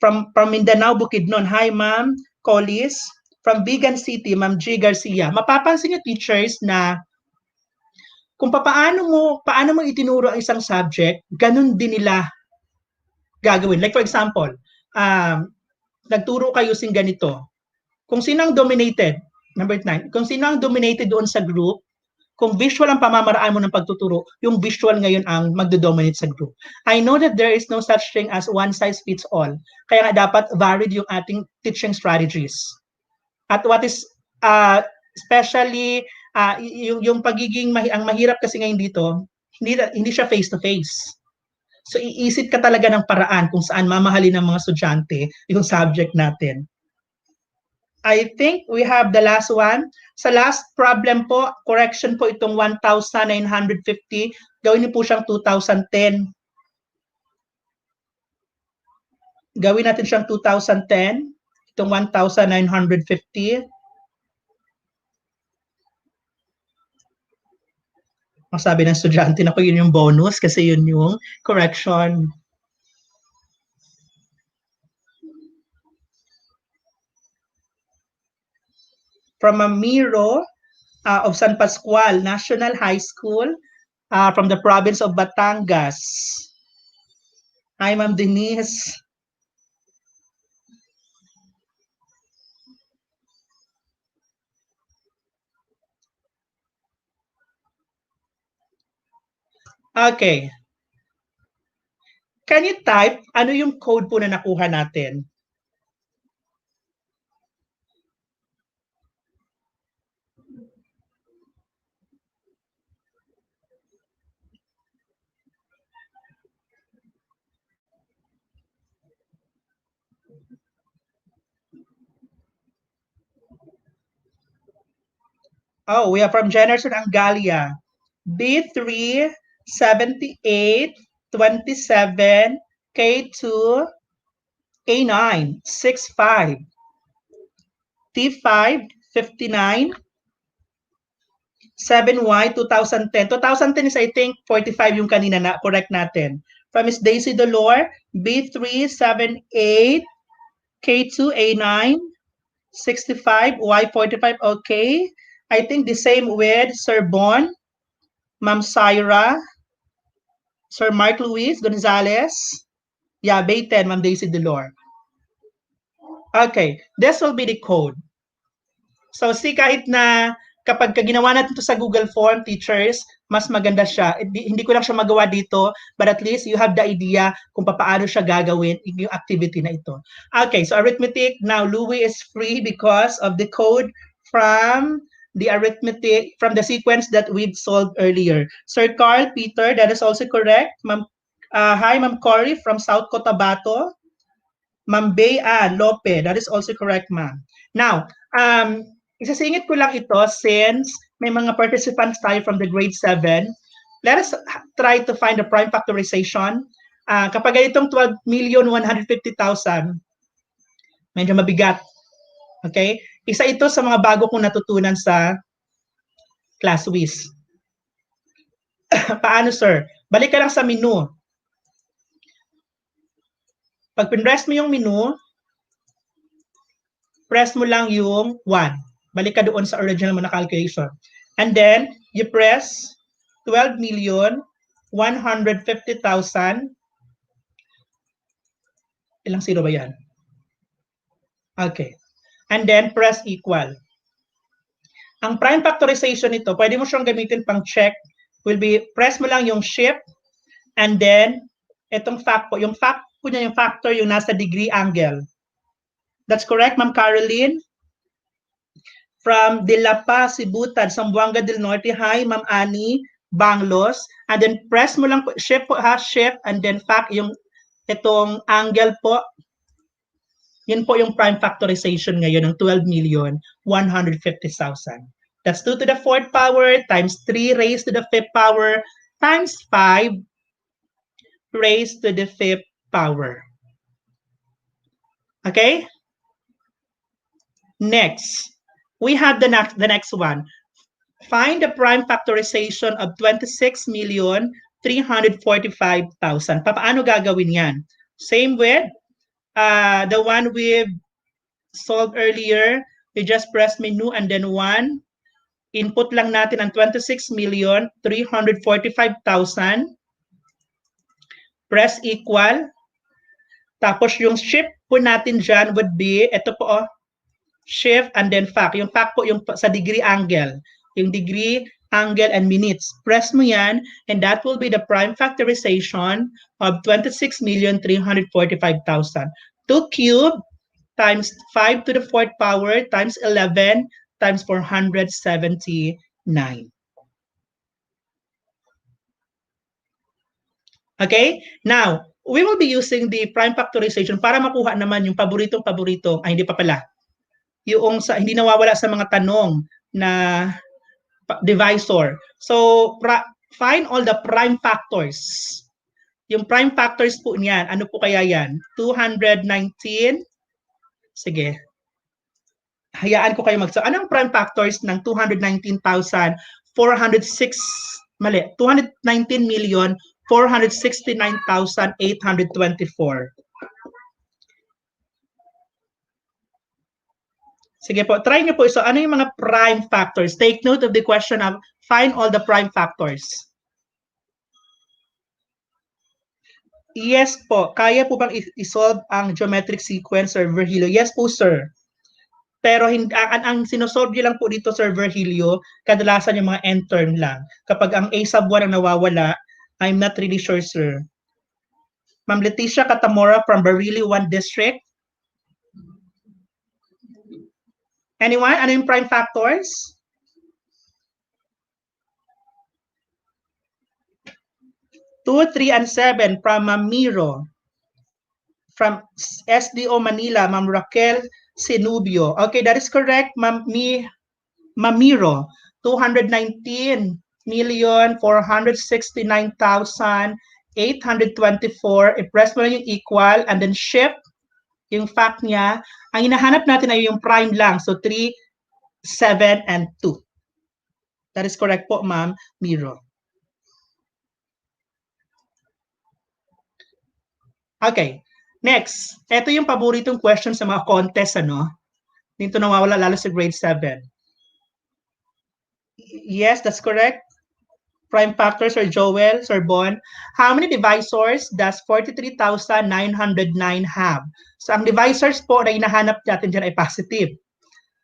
from Mindanao, Bukidnon, hi Ma'am Collis. From Bigan City, Ma'am G. Garcia. Mapapansin nyo teachers na kung paano mo itinuro ang isang subject, ganun din nila gagawin. Like for example, nagturo kayo using ganito. Kung sino ang dominated, number 9, kung sino ang dominated doon sa group, kung visual ang pamamaraan mo ng pagtuturo, yung visual ngayon ang magdo-dominate sa group. I know that there is no such thing as one size fits all. Kaya nga dapat varied yung ating teaching strategies. At what is especially yung pagiging ang mahirap kasi ngayon dito, hindi siya face to face. So iisip ka talaga ng paraan kung saan mamahalin ng mga estudyante yung subject natin. I think we have the last one. Sa last problem po, correction po itong 1,950. Gawin niyo po siyang 2010. Gawin natin siyang 2010. Itong 1,950. Ang sabi ng estudyante na ko yun yung bonus kasi yun yung correction. From Mamiro of San Pascual National High School from the province of Batangas. Hi, Ma'am Denise. Okay. Can you type ano yung code po na nakuha natin? Oh, we are from Generation Angalia. B3, 78, 27, K2, A9, 65. T5, 59, 7Y, 2010. 2010 is, I think, 45 yung kanina na correct natin. From Miss Daisy Dolor, B3, 78, K2, A9, 65, Y45, okay. I think the same with Sir Bon, Ma'am Syra, Sir Mark Luis Gonzalez. Yeah, Bay 10, Ma'am Daisy Dolor. Okay, this will be the code. So see, kahit na kapag ginawa natin ito sa Google Form, teachers, mas maganda siya. Hindi ko lang siya magawa dito, but at least you have the idea kung paano siya gagawin yung activity na ito. Okay, so arithmetic, now Louie is free because of the code from the arithmetic, from the sequence that we've solved earlier. Sir Carl Peter, that is also correct. Hi, Ma'am Cory from South Cotabato. Ma'am Bay Ann Lope, that is also correct, ma'am. Now, isasingit ko lang ito since may mga participants tayo from the grade 7. Let us try to find the prime factorization. Kapag itong 12,150,000, medyo mabigat. Okay? Isa ito sa mga bago kong natutunan sa ClassWiz. Paano, sir? Balik ka lang sa menu. Pag pinrest mo yung menu, press mo lang yung 1. Balik ka doon sa original mo na calculation. And then, you press 12,150,000. Ilang zero ba yan? Okay. And then, press equal. Ang prime factorization nito, pwede mo siyang gamitin pang check. Will be, press mo lang yung shift. And then, itong fact po. Yung fact po niya, yung factor, yung nasa degree angle. That's correct, Ma'am Caroline? From De La Paz, Sibutan, Zamboanga del Norte. Hi, Ma'am Annie Banglos. And then press mo lang po, shift po ha, shift, and then fact, yung itong angle po. Yun po yung prime factorization ngayon ng 12,150,000. That's 2 to the 4th power times 3 raised to the 5th power times 5 raised to the 5th power. Okay? Next, we have the next one. Find the prime factorization of 26,345,000. Paano gagawin yan? Same with the one we've solved earlier. You just press menu and then 1. Input lang natin ang 26,345,000. Press equal. Tapos yung shift po natin dyan would be, ito po, shift and then fact. Yung fact po yung sa degree angle. Yung degree angle, and minutes. Press mo yan, and that will be the prime factorization of 26,345,000. 2 cubed times 5 to the 4th power times 11 times 479. Okay? Now, we will be using the prime factorization para makuha naman yung paboritong-paborito. Ay, hindi pa pala. Yung hindi nawawala sa mga tanong na divisor. So, find all the prime factors. Yung prime factors po niyan, ano po kaya yan? 219. Sige. Hayaan ko kayo Anong prime factors ng 219,406 mali, 219,469,824. Sige po, try nyo po. So, ano yung mga prime factors? Take note of the question of find all the prime factors. Yes po. Kaya po bang isolve ang geometric sequence, Sir Virgilio? Yes po, sir. Pero ang sinosolve nyo lang po dito, Sir Virgilio, kadalasan yung mga end term lang. Kapag ang A sub 1 ang nawawala, I'm not really sure, sir. Ma'am Leticia Catamora from Barili 1 District. Anyone? Ano yung prime factors? 2, 3, and 7 from Miro. From SDO Manila, Ma'am Raquel Sinubio. Okay, that is correct, Ma'am Miro. 219,469,824. I-press mo lang yung equal and then shift yung fact niya. Ang hinahanap natin ay yung prime lang. So 3, 7, and 2. That is correct po, Ma'am Miro. Okay. Next. Ito yung paboritong question sa mga contest, ano? Dito nawawala lalo sa grade 7. Yes, that's correct. Prime factors, Sir Joel, Sir Bon. How many divisors does 43,909 have? So, ang divisors po na hinahanap natin dyan ay positive.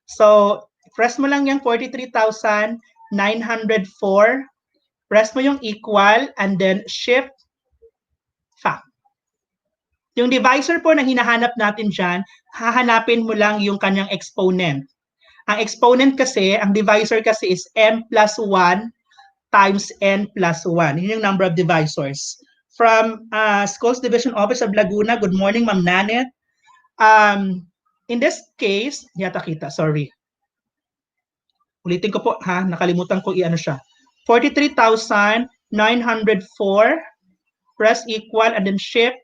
So, press mo lang yung 43,904. Press mo yung equal and then shift fact. Yung divisor po na hinahanap natin dyan, hahanapin mo lang yung kanyang exponent. Ang exponent kasi, ang divisor kasi is m plus 1 times n plus 1. Yun yung number of divisors. From Schools Division Office of Laguna, good morning, Ma'am Nanet. In this case, yata kita, sorry. Ulitin ko po, ha? Nakalimutan ko i-ano siya. 43,904, press equal and then shift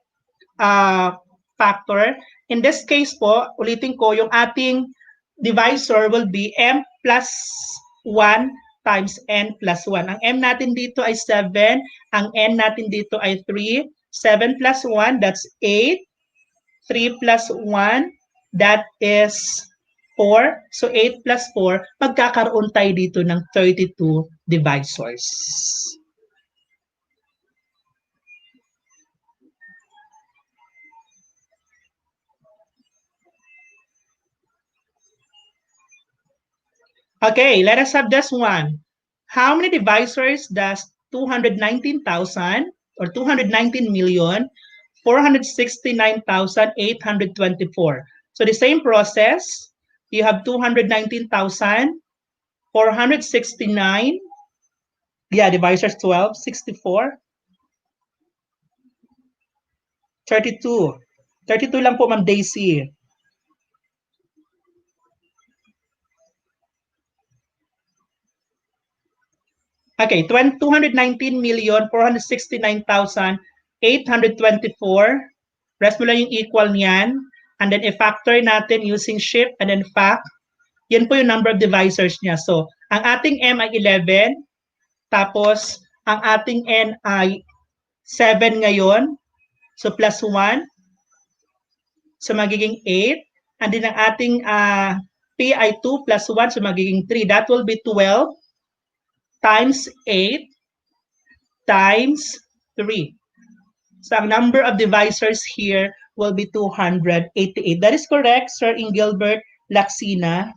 factor. In this case po, ulitin ko, yung ating divisor will be m plus 1 times n plus 1. Ang m natin dito ay 7, ang n natin dito ay 3. 7 plus 1, that's 8. 3 plus 1, that is 4. So 8 plus 4, magkakaroon tayo dito ng 32 divisors. Okay, let us have this one. How many divisors does 219,000 or 219,469,824? So the same process, you have 219,469. Yeah, divisors 12, 64. 32. 32 lang po, Ma'am Daisy. Okay, 219,469,824. Press mo lang yung equal niyan. And then i-factor natin using shift and then fact. Yan po yung number of divisors niya. So, ang ating m ay 11. Tapos, ang ating n ay 7 ngayon. So, plus 1. So, magiging 8. And then ang ating p ay 2 plus 1. So, magiging 3. That will be 12 times 8 times 3. So, ang number of divisors here will be 288. That is correct, Sir Ingilbert Laxina.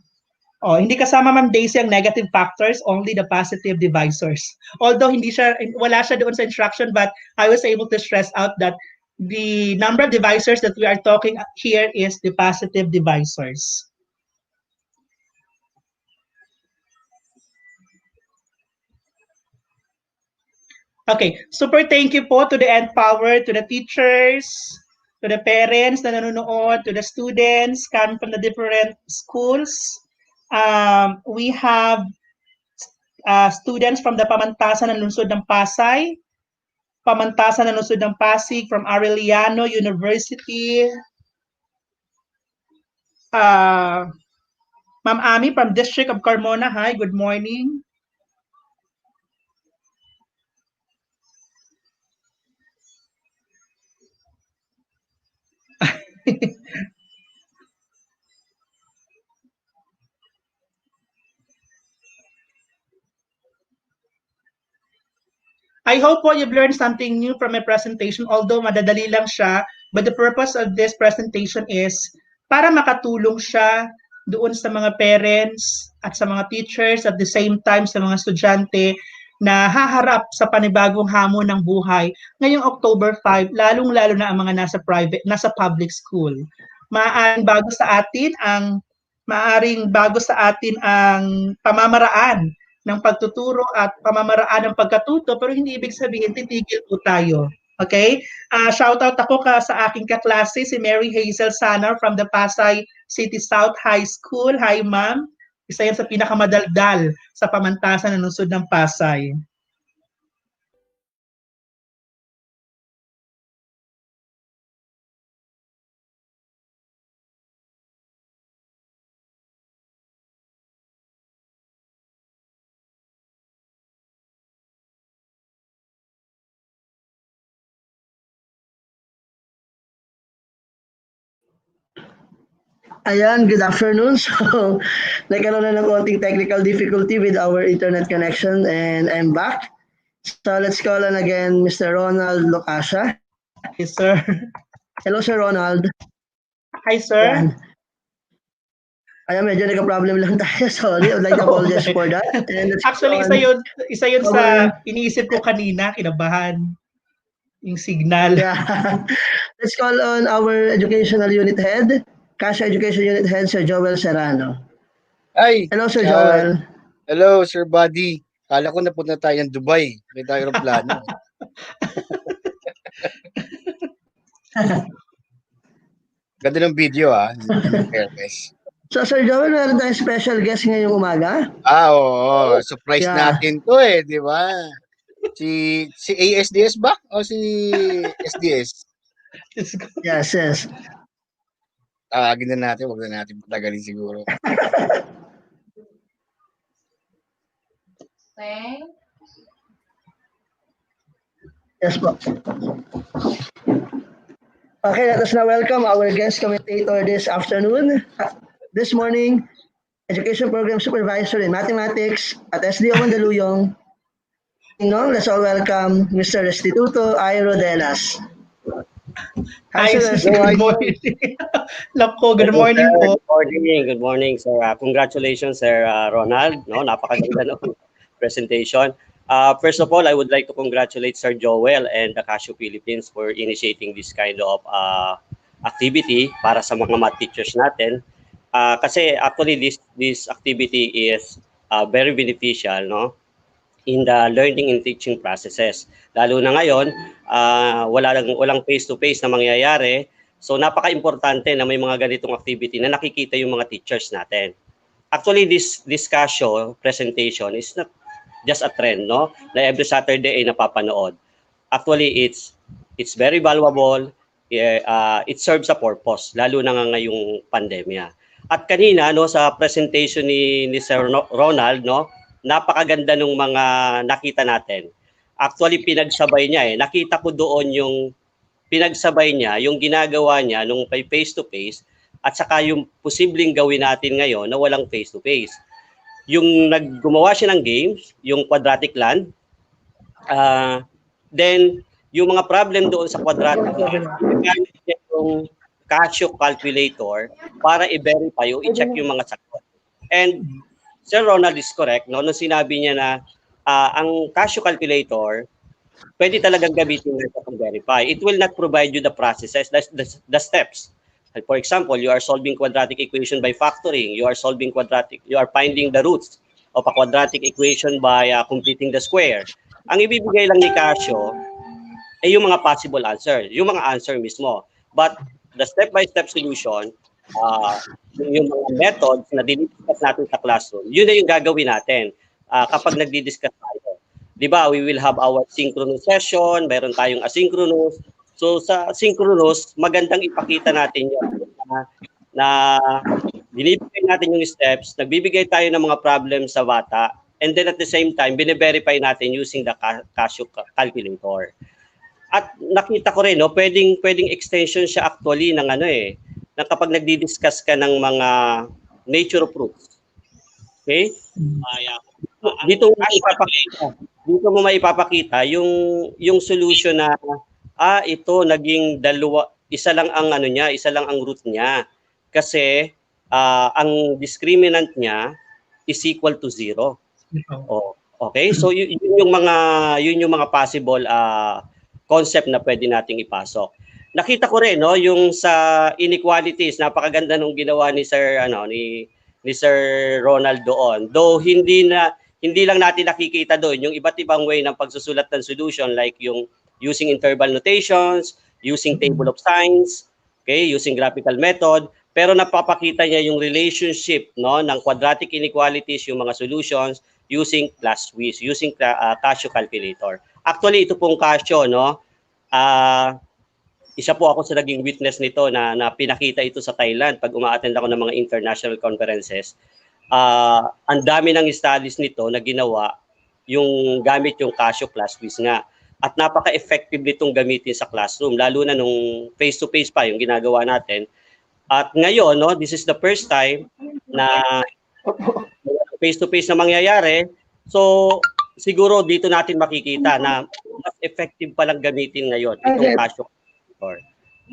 Oh, hindi kasama Ma'am Daisy ang negative factors, only the positive divisors. Although wala siya doon sa instruction, but I was able to stress out that the number of divisors that we are talking here is the positive divisors. Okay, super thank you po to the Empower, to the teachers, to the parents na nanonood, to the students coming from the different schools. We have students from the Pamantasan ng Lungsod ng Pasay, Pamantasan ng Lungsod ng Pasig, from Arellano University, Ma'am Ami from District of Carmona. Hi, good morning. I hope po you've learned something new from my presentation, although madadali lang siya, but the purpose of this presentation is para makatulong siya doon sa mga parents at sa mga teachers, at the same time sa mga estudyante na haharap sa panibagong hamon ng buhay ngayong October 5, lalong-lalo na ang mga nasa public school. Maaaring bago sa atin ang pamamaraan ng pagtuturo at pamamaraan ng pagkatuto, pero hindi ibig sabihin titigil po tayo. Okay? Shout out ako sa aking kaklase, si Mary Hazel Sanar from the Pasay City South High School. Hi, ma'am. Isa yan sa pinakamadaldal sa pamantasan ng lungsod ng Pasay.
Ayan, good afternoon. So, nagkaroon na ng konting technical difficulty with our internet connection and I'm back. So, let's call on again Mr. Ronald Locasha.
Yes, sir.
Hello, Sir Ronald.
Hi, sir.
Ayan. Ayan, medyo nagka-problem lang tayo. Sorry, I would like to apologize for that. And
actually, isa yun sa iniisip ko kanina, kinabahan yung signal.
Yeah. Let's call on our educational unit head, Casio Education Unit Head, Sir Joel Serrano.
Ay!
Hello, Sir Joel.
Hello, Sir Buddy. Kala ko napunta tayo ng Dubai. May tayo ng plano. Ganda ng video, in fairness.
So, Sir Joel, meron tayong special guest ngayong umaga.
Oo. Surprise natin to di ba? Si ASDS ba? O si SDS?
Yes.
Tawagin na natin. Huwag na natin patagalin siguro.
Yes po. Okay, let us now welcome our guest commentator this afternoon. This morning, Education Program Supervisor in Mathematics at SDO Mandaluyong. Let's all welcome Mr. Restituto Airo Delas.
Hi, sir. Good morning. Lako, good morning po.
Good morning, sir. Congratulations, Sir Ronald. Napakaganda ng presentation. First of all, I would like to congratulate Sir Joel and the Casio Philippines for initiating this kind of activity para sa mga math teachers natin. Kasi actually this activity is very beneficial, in the learning and teaching processes. Lalo na ngayon, walang face-to-face na mangyayari. So napaka-importante na may mga ganitong activity na nakikita yung mga teachers natin. Actually, this Casio presentation is not just a trend, na every Saturday ay napapanood. Actually, it's very valuable. It serves a purpose, lalo na ngayong pandemya. At kanina, sa presentation ni Sir Ronald, napakaganda ng mga nakita natin. Actually, pinagsabay niya Nakita ko doon yung pinagsabay niya, yung ginagawa niya nung face-to-face at saka yung posibleng gawin natin ngayon na walang face-to-face. Yung gumawa siya ng games, yung Quadratic Land, then yung mga problem doon sa Quadratic Land, gamit niya yung Casio calculator para i-verify o i-check yung mga sagot. And Sir Ronald is correct, no? Nung sinabi niya na ang Casio calculator, pwede talagang gamitin na pang verify. It will not provide you the processes, the steps. Like for example, you are solving quadratic equation by factoring. You are finding the roots of a quadratic equation by completing the square. Ang ibibigay lang ni Casio ay yung mga possible answer, yung mga answer mismo. But the step-by-step solution, yung mga methods na dinidiscuss natin sa classroom, yun na yung gagawin natin kapag nagdi-discuss tayo. Di ba, we will have our synchronous session, meron tayong asynchronous. So sa synchronous, magandang ipakita natin yun na binibigay natin yung steps, nagbibigay tayo ng mga problems sa bata, and then at the same time, bine-verify natin using the Casio calculator. At nakita ko rin, no, pwedeng extension siya actually ng na kapag nagdi-discuss ka ng mga nature proofs. Okay? Dito mo maipapakita yung solution na ito naging isa lang ang root niya. Kasi ang discriminant niya is equal to 0. Oh, okay? So yun yung mga possible concept na pwede nating ipasok. Nakita ko rin, no, yung sa inequalities, napakaganda nung ginawa ni Sir ni Sir Ronald doon. Though hindi lang natin nakikita doon yung iba't ibang way ng pagsusulat ng solution, like yung using interval notations, using table of signs, okay, using graphical method, pero napapakita niya yung relationship, no, ng quadratic inequalities, yung mga solutions using ClassWiz, using Casio calculator. Actually, ito pong Casio, no, isa po ako sa naging witness nito na pinakita ito sa Thailand pag uma-attend ako ng mga international conferences. Ang dami ng studies nito na ginawa yung gamit yung Casio ClassWiz nga. At napaka-effective nitong gamitin sa classroom, lalo na nung face-to-face pa yung ginagawa natin. At ngayon, no, this is the first time na face-to-face na mangyayari. So, siguro dito natin makikita na mas effective palang gamitin ngayon itong Casio.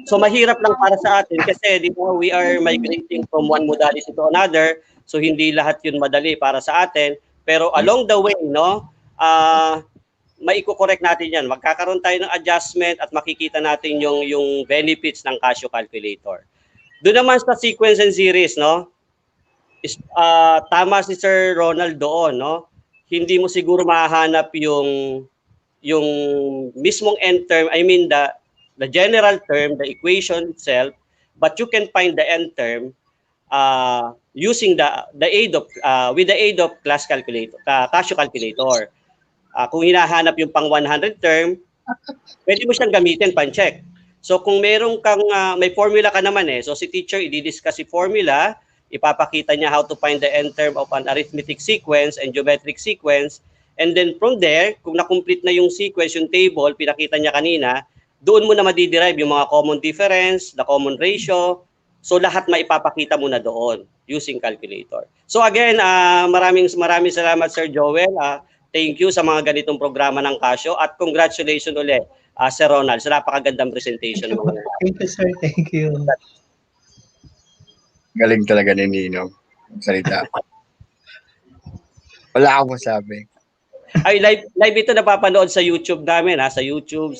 So mahirap lang para sa atin kasi di ba we are migrating from one modality to another, so hindi lahat yun madali para sa atin, pero along the way, no, maiko-correct natin yan, magkakaroon tayo ng adjustment at makikita natin yung benefits ng Casio calculator. Doon naman sa sequence and series, no, tama si Sir Ronald doon, no, hindi mo siguro mahahanap yung mismong end term, I mean the general term, the equation itself, but you can find the end term using with the aid of Casio calculator. Kung hinahanap yung pang 100 term, pwede mo siyang gamitin pan-check. So kung meron kang may formula ka naman so si teacher i-discuss si formula, ipapakita niya how to find the end term of an arithmetic sequence and geometric sequence, and then from there, kung na-complete na yung sequence, yung table, pinakita niya kanina, doon mo na madiderive yung mga common difference, the common ratio. So lahat maipapakita mo na doon using calculator. So again, maraming salamat Sir Joel. Thank you sa mga ganitong programa ng Casio at congratulations ulit Sir Ronald sa napakagandang presentation.
Thank you, sir. Thank you.
Galing talaga ni Ninong salita. Wala akong masabi.
Ay, live ito napapanood sa YouTube namin, sa YouTube,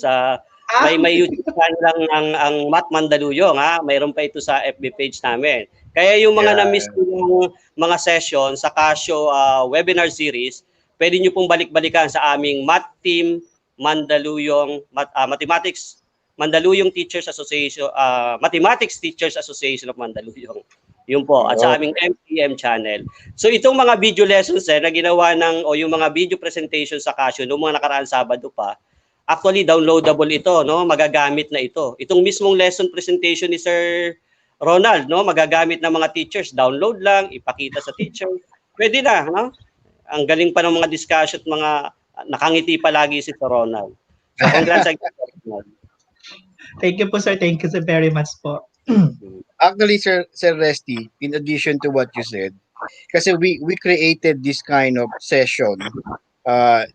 may YouTube channel lang ang Math Mandaluyong, mayroon pa ito sa FB page namin. Kaya yung mga na-miss yung mga session sa Casio webinar series, pwede nyo pong balik-balikan sa aming Math Team Mandaluyong Mathematics Mandaluyong Teachers Association, Mathematics Teachers Association of Mandaluyong. Yun po, at sa aming MTM channel. So itong mga video lessons na ginawa yung mga video presentation sa Casio noong mga nakaraan Sabado pa, actually downloadable ito, no? Magagamit na ito. Itong mismong lesson presentation ni Sir Ronald, no? Magagamit ng mga teachers, download lang, ipakita sa teacher. Pwede na, no? Ang galing pa ng mga discussion at mga nakangiti palagi si Sir Ronald. So congrats again, Sir Ronald.
Thank you po, sir. Thank you so very much po.
Actually, Sir Resty, in addition to what you said, kasi we created this kind of session.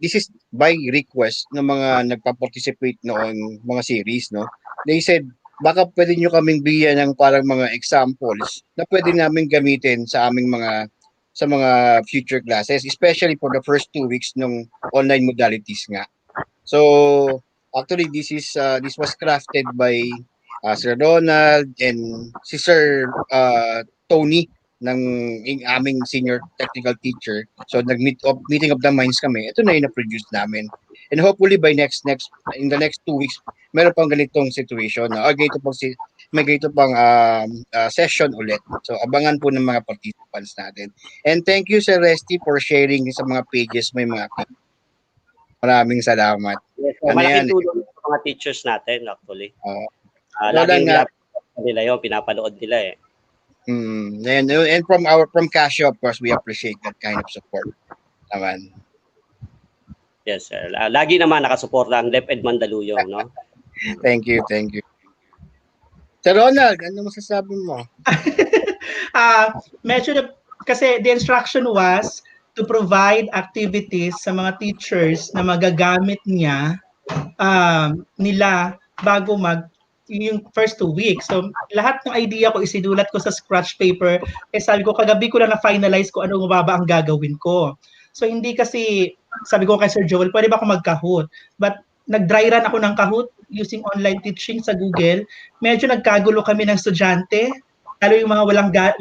This is by request ng mga nagpa-participate noong mga series, no? They said, baka pwede nyo kaming bigyan ng parang mga examples na pwede namin gamitin sa aming mga sa mga future classes, especially for the first 2 weeks ng online modalities nga. So actually this was crafted by Sir Ronald and si Sir Tony ng aming senior technical teacher. So meeting of the minds kami. Ito na yung na-produce namin. And hopefully by in the next 2 weeks, meron pang ganitong situation na may ganito pang session ulit. So abangan po ng mga participants natin. And thank you Sir Resty for sharing sa mga pages may mga maraming salamat.
Yes, so malaking tulong sa mga teachers natin actually.
Laging
nila yun, pinapanood nila eh.
And from Casio, of course, we appreciate that kind of support. Naman.
Yes, sir. Lagi naman nakasuporta ang DepEd Mandaluyong, no?
Thank you. Sir Ronald, ano masasabi mo?
Kasi the instruction was to provide activities sa mga teachers na magagamit nila bago yung first 2 weeks. So, lahat ng idea ko isinulat ko sa scratch paper. Sabi ko, kagabi ko lang na-finalize ko anong mababa ang gagawin ko. So, hindi kasi, sabi ko kay Sir Joel, pwede ba ako mag-Kahoot? But, nag-dry run ako ng Kahoot using online teaching sa Google. Medyo nagkagulo kami ng estudyante, lalo yung mga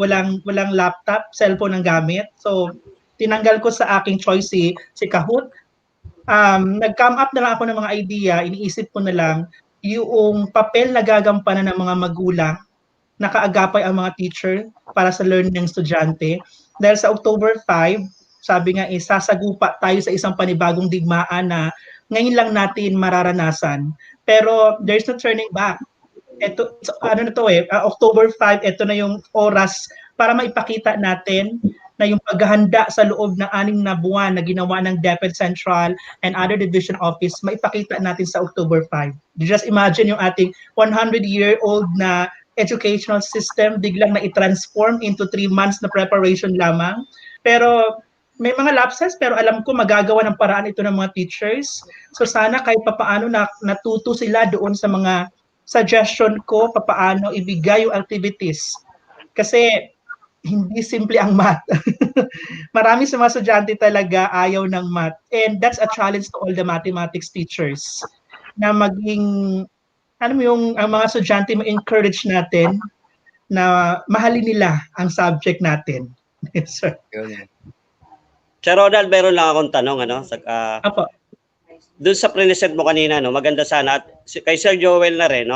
walang laptop, cellphone ang gamit. So, tinanggal ko sa aking choice si Kahoot. Nag-come up na lang ako ng mga idea, iniisip ko na lang, yung papel na gagampanan ng mga magulang, nakaagapay ang mga teacher para sa learning ng estudyante. Dahil sa October 5, sabi nga sasagupa tayo sa isang panibagong digmaan na ngayon lang natin mararanasan. Pero there's no turning back. October 5, ito na yung oras para maipakita natin na yung paghahanda sa loob ng 6 na buwan na ginawa ng DepEd Central and other division office, maipakita natin sa October 5. Just imagine yung ating 100-year-old na educational system biglang na i-transform into 3 months na preparation lamang. Pero may mga lapses, pero alam ko magagawa ng paraan ito ng mga teachers. So sana kahit papaano natuto sila doon sa mga suggestion ko, papaano ibigay yung activities. Kasi hindi simple ang math. Marami sa mga estudyante talaga ayaw ng math. And that's a challenge to all the mathematics teachers. Na maging, ang mga estudyante ma-encourage natin na mahalin nila ang subject natin. Yes, sir.
Sir Ronald, meron lang akong tanong,
Apo.
Doon sa present mo kanina, maganda sana, at kay Sir Joel na rin,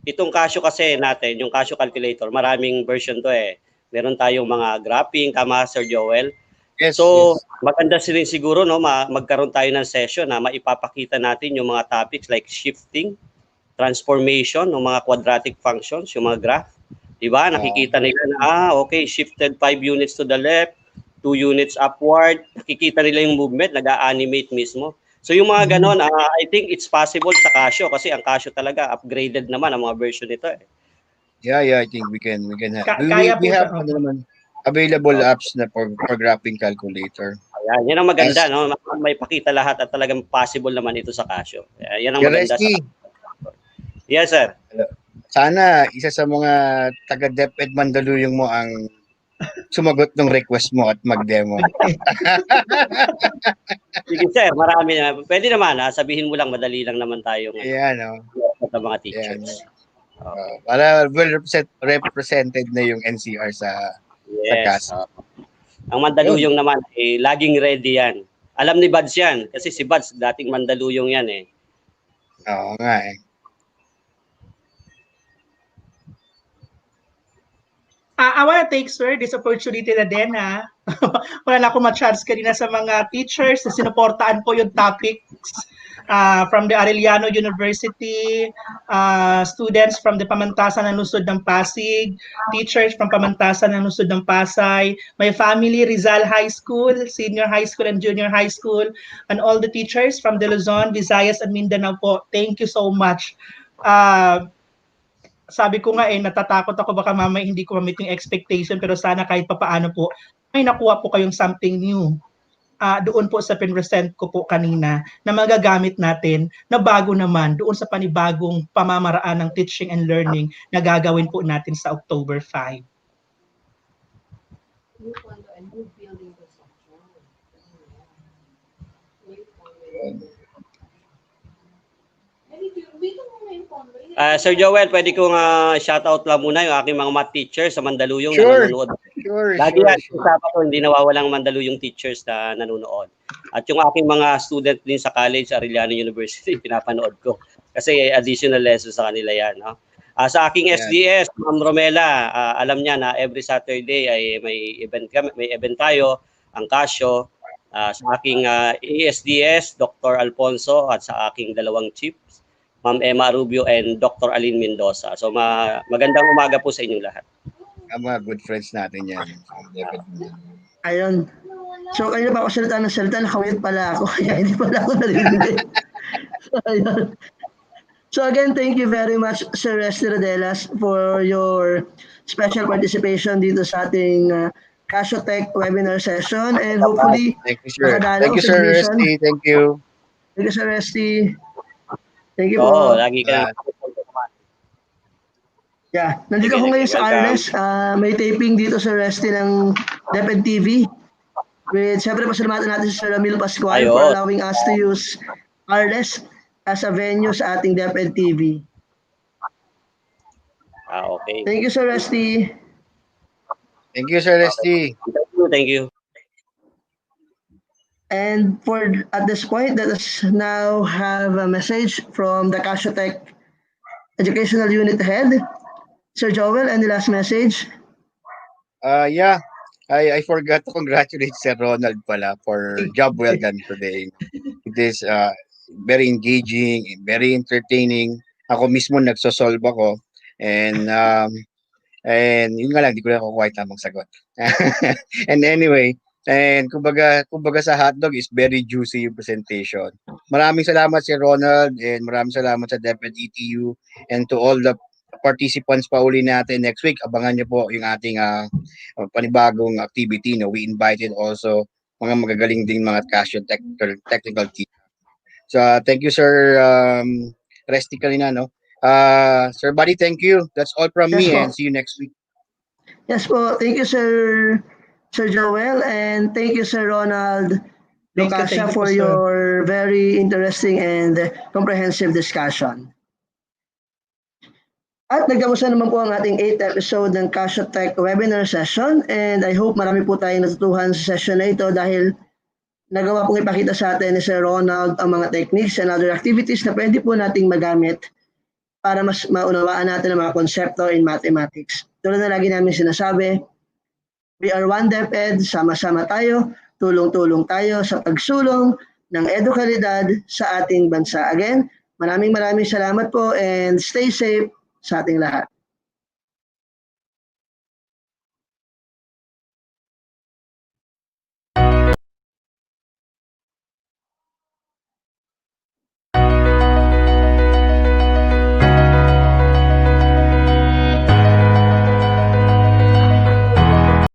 itong Casio kasi natin, yung Casio calculator, maraming version to eh. Meron tayong mga graphing, tama Sir Joel?
Yes,
so, maganda rin siguro, magkaroon tayo ng session na maipapakita natin yung mga topics like shifting, transformation, ng mga quadratic functions, yung mga graph. Diba? Nakikita nila na, okay, shifted 5 units to the left, 2 units upward. Nakikita nila yung movement, nag-animate mismo. So, yung mga ganon, I think it's possible sa Casio kasi ang Casio talaga, upgraded naman ang mga version nito eh.
Yeah, I think we can have. We have available apps na for graphing calculator.
Ayan, yan ang maganda, may pakita lahat at talagang possible naman ito sa Casio. Yan ang maganda sa. Yes, sir.
Sana isa sa mga taga DepEd Mandaluyong mo ang sumagot ng request mo at mag-demo.
Sige, sir, marami na. Pwede naman, sabihin mo lang, madali lang naman tayo sa mga teachers.
Para well represented na yung NCR sa Casio.
Ang Mandaluyong naman, laging ready yan. Alam ni Buds yan, kasi si Buds, dating Mandaluyong yan eh.
Oo nga eh.
I want to take, sir, this opportunity na din wala na akong ma-chance kanina sa mga teachers na sinuportaan po yung topics from the Arellano University, students from the Pamantasan ng Lungsod ng Pasig, teachers from Pamantasan ng Lungsod ng Pasay, my family, Rizal High School, Senior High School and Junior High School, and all the teachers from the Luzon, Visayas, and Mindanao po. Thank you so much. Sabi ko nga natatakot ako baka mamaya hindi ko ma-meet yung expectation, pero sana kahit papaano po may nakuha po kayong something new. Doon po sa pinresent ko po kanina na magagamit natin na bago naman doon sa panibagong pamamaraan ng teaching and learning na gagawin po natin sa October 5.
Sir Joel, pwede kong shoutout lang muna yung aking mga math teachers sa Mandaluyong na
Sure.
nanonood.
Sure,
Lagi
sure,
yan,
sure.
sa Sabado, hindi nawawalang Mandaluyong teachers na nanonood. At yung aking mga student din sa college, Arellano University, pinapanood ko. Kasi additional lessons sa kanila yan. No? Sa aking
Yan.
SDS, Ma'am Romela, alam niya na every Saturday ay may event tayo, ang Casio. Sa aking ASDS, Dr. Alfonso, at sa aking dalawang chiefs, Ma'am Emma Rubio and Dr. Aline Mendoza. So magandang umaga po sa inyong lahat.
Mga good friends natin yan.
Ayun. So, kayo pa ako salita ng salita, nakawit pala ako. Kaya hindi pala ako narinig. So, ayun. So again, thank you very much, Sir Resty Rodelas, for your special participation dito sa ating Casio Tech webinar session. And hopefully,
Thank you, sir.
nakadalo
Thank you,
sa
Sir
exhibition.
Resty. Thank you.
Thank you, Sir Resty. Thank you
Oo,
po.
lagi ka
Yeah, nandito ako ngayon sa Arles. May taping dito sa Resty ng DepEd TV. Siyempre, pasalamatan natin si Sir Ramil Pascual for
Ayun.
allowing us to use Arles as a venue sa ating DepEd TV.
Okay.
Thank you, Sir Resty.
Thank you, Sir Resty.
Thank you.
And at this point, let us now have a message from the Casio Tech Educational Unit Head. Sir Joel, any last message?
Yeah, I forgot to congratulate Sir Ronald pala for job well done today. It is very engaging, very entertaining. Ako mismo nagsosolve ako and yun nga lang, di ko na kukuha tamang sagot. And anyway, and kumbaga sa hotdog is very juicy yung presentation. Maraming salamat si Ronald and maraming salamat sa DepEd ETU and to all the participants pa uli natin next week. Abangan niyo po yung ating panibagong activity. No? We invited also mga magagaling ding mga Casio technical team. So thank you, Sir Resty kanina, no? Sir Buddy, thank you. That's all from me and see you next week.
Yes po. Thank you, Sir Joel, and thank you, Sir Ronald Locasia, for your very interesting and comprehensive discussion. At nagkamusta naman po ang ating 8th episode ng Casio Tech webinar session, and I hope marami po tayong natutuhan sa session na ito dahil nagawa pong ipakita sa atin ni Sir Ronald ang mga techniques and other activities na pwede po nating magamit para mas maunawaan natin ang mga konsepto in mathematics. Tulad na lagi namin sinasabi, we are one DepEd, sama-sama tayo, tulong-tulong tayo sa pagsulong ng edukalidad sa ating bansa. Again, maraming salamat po and stay safe sa ating lahat.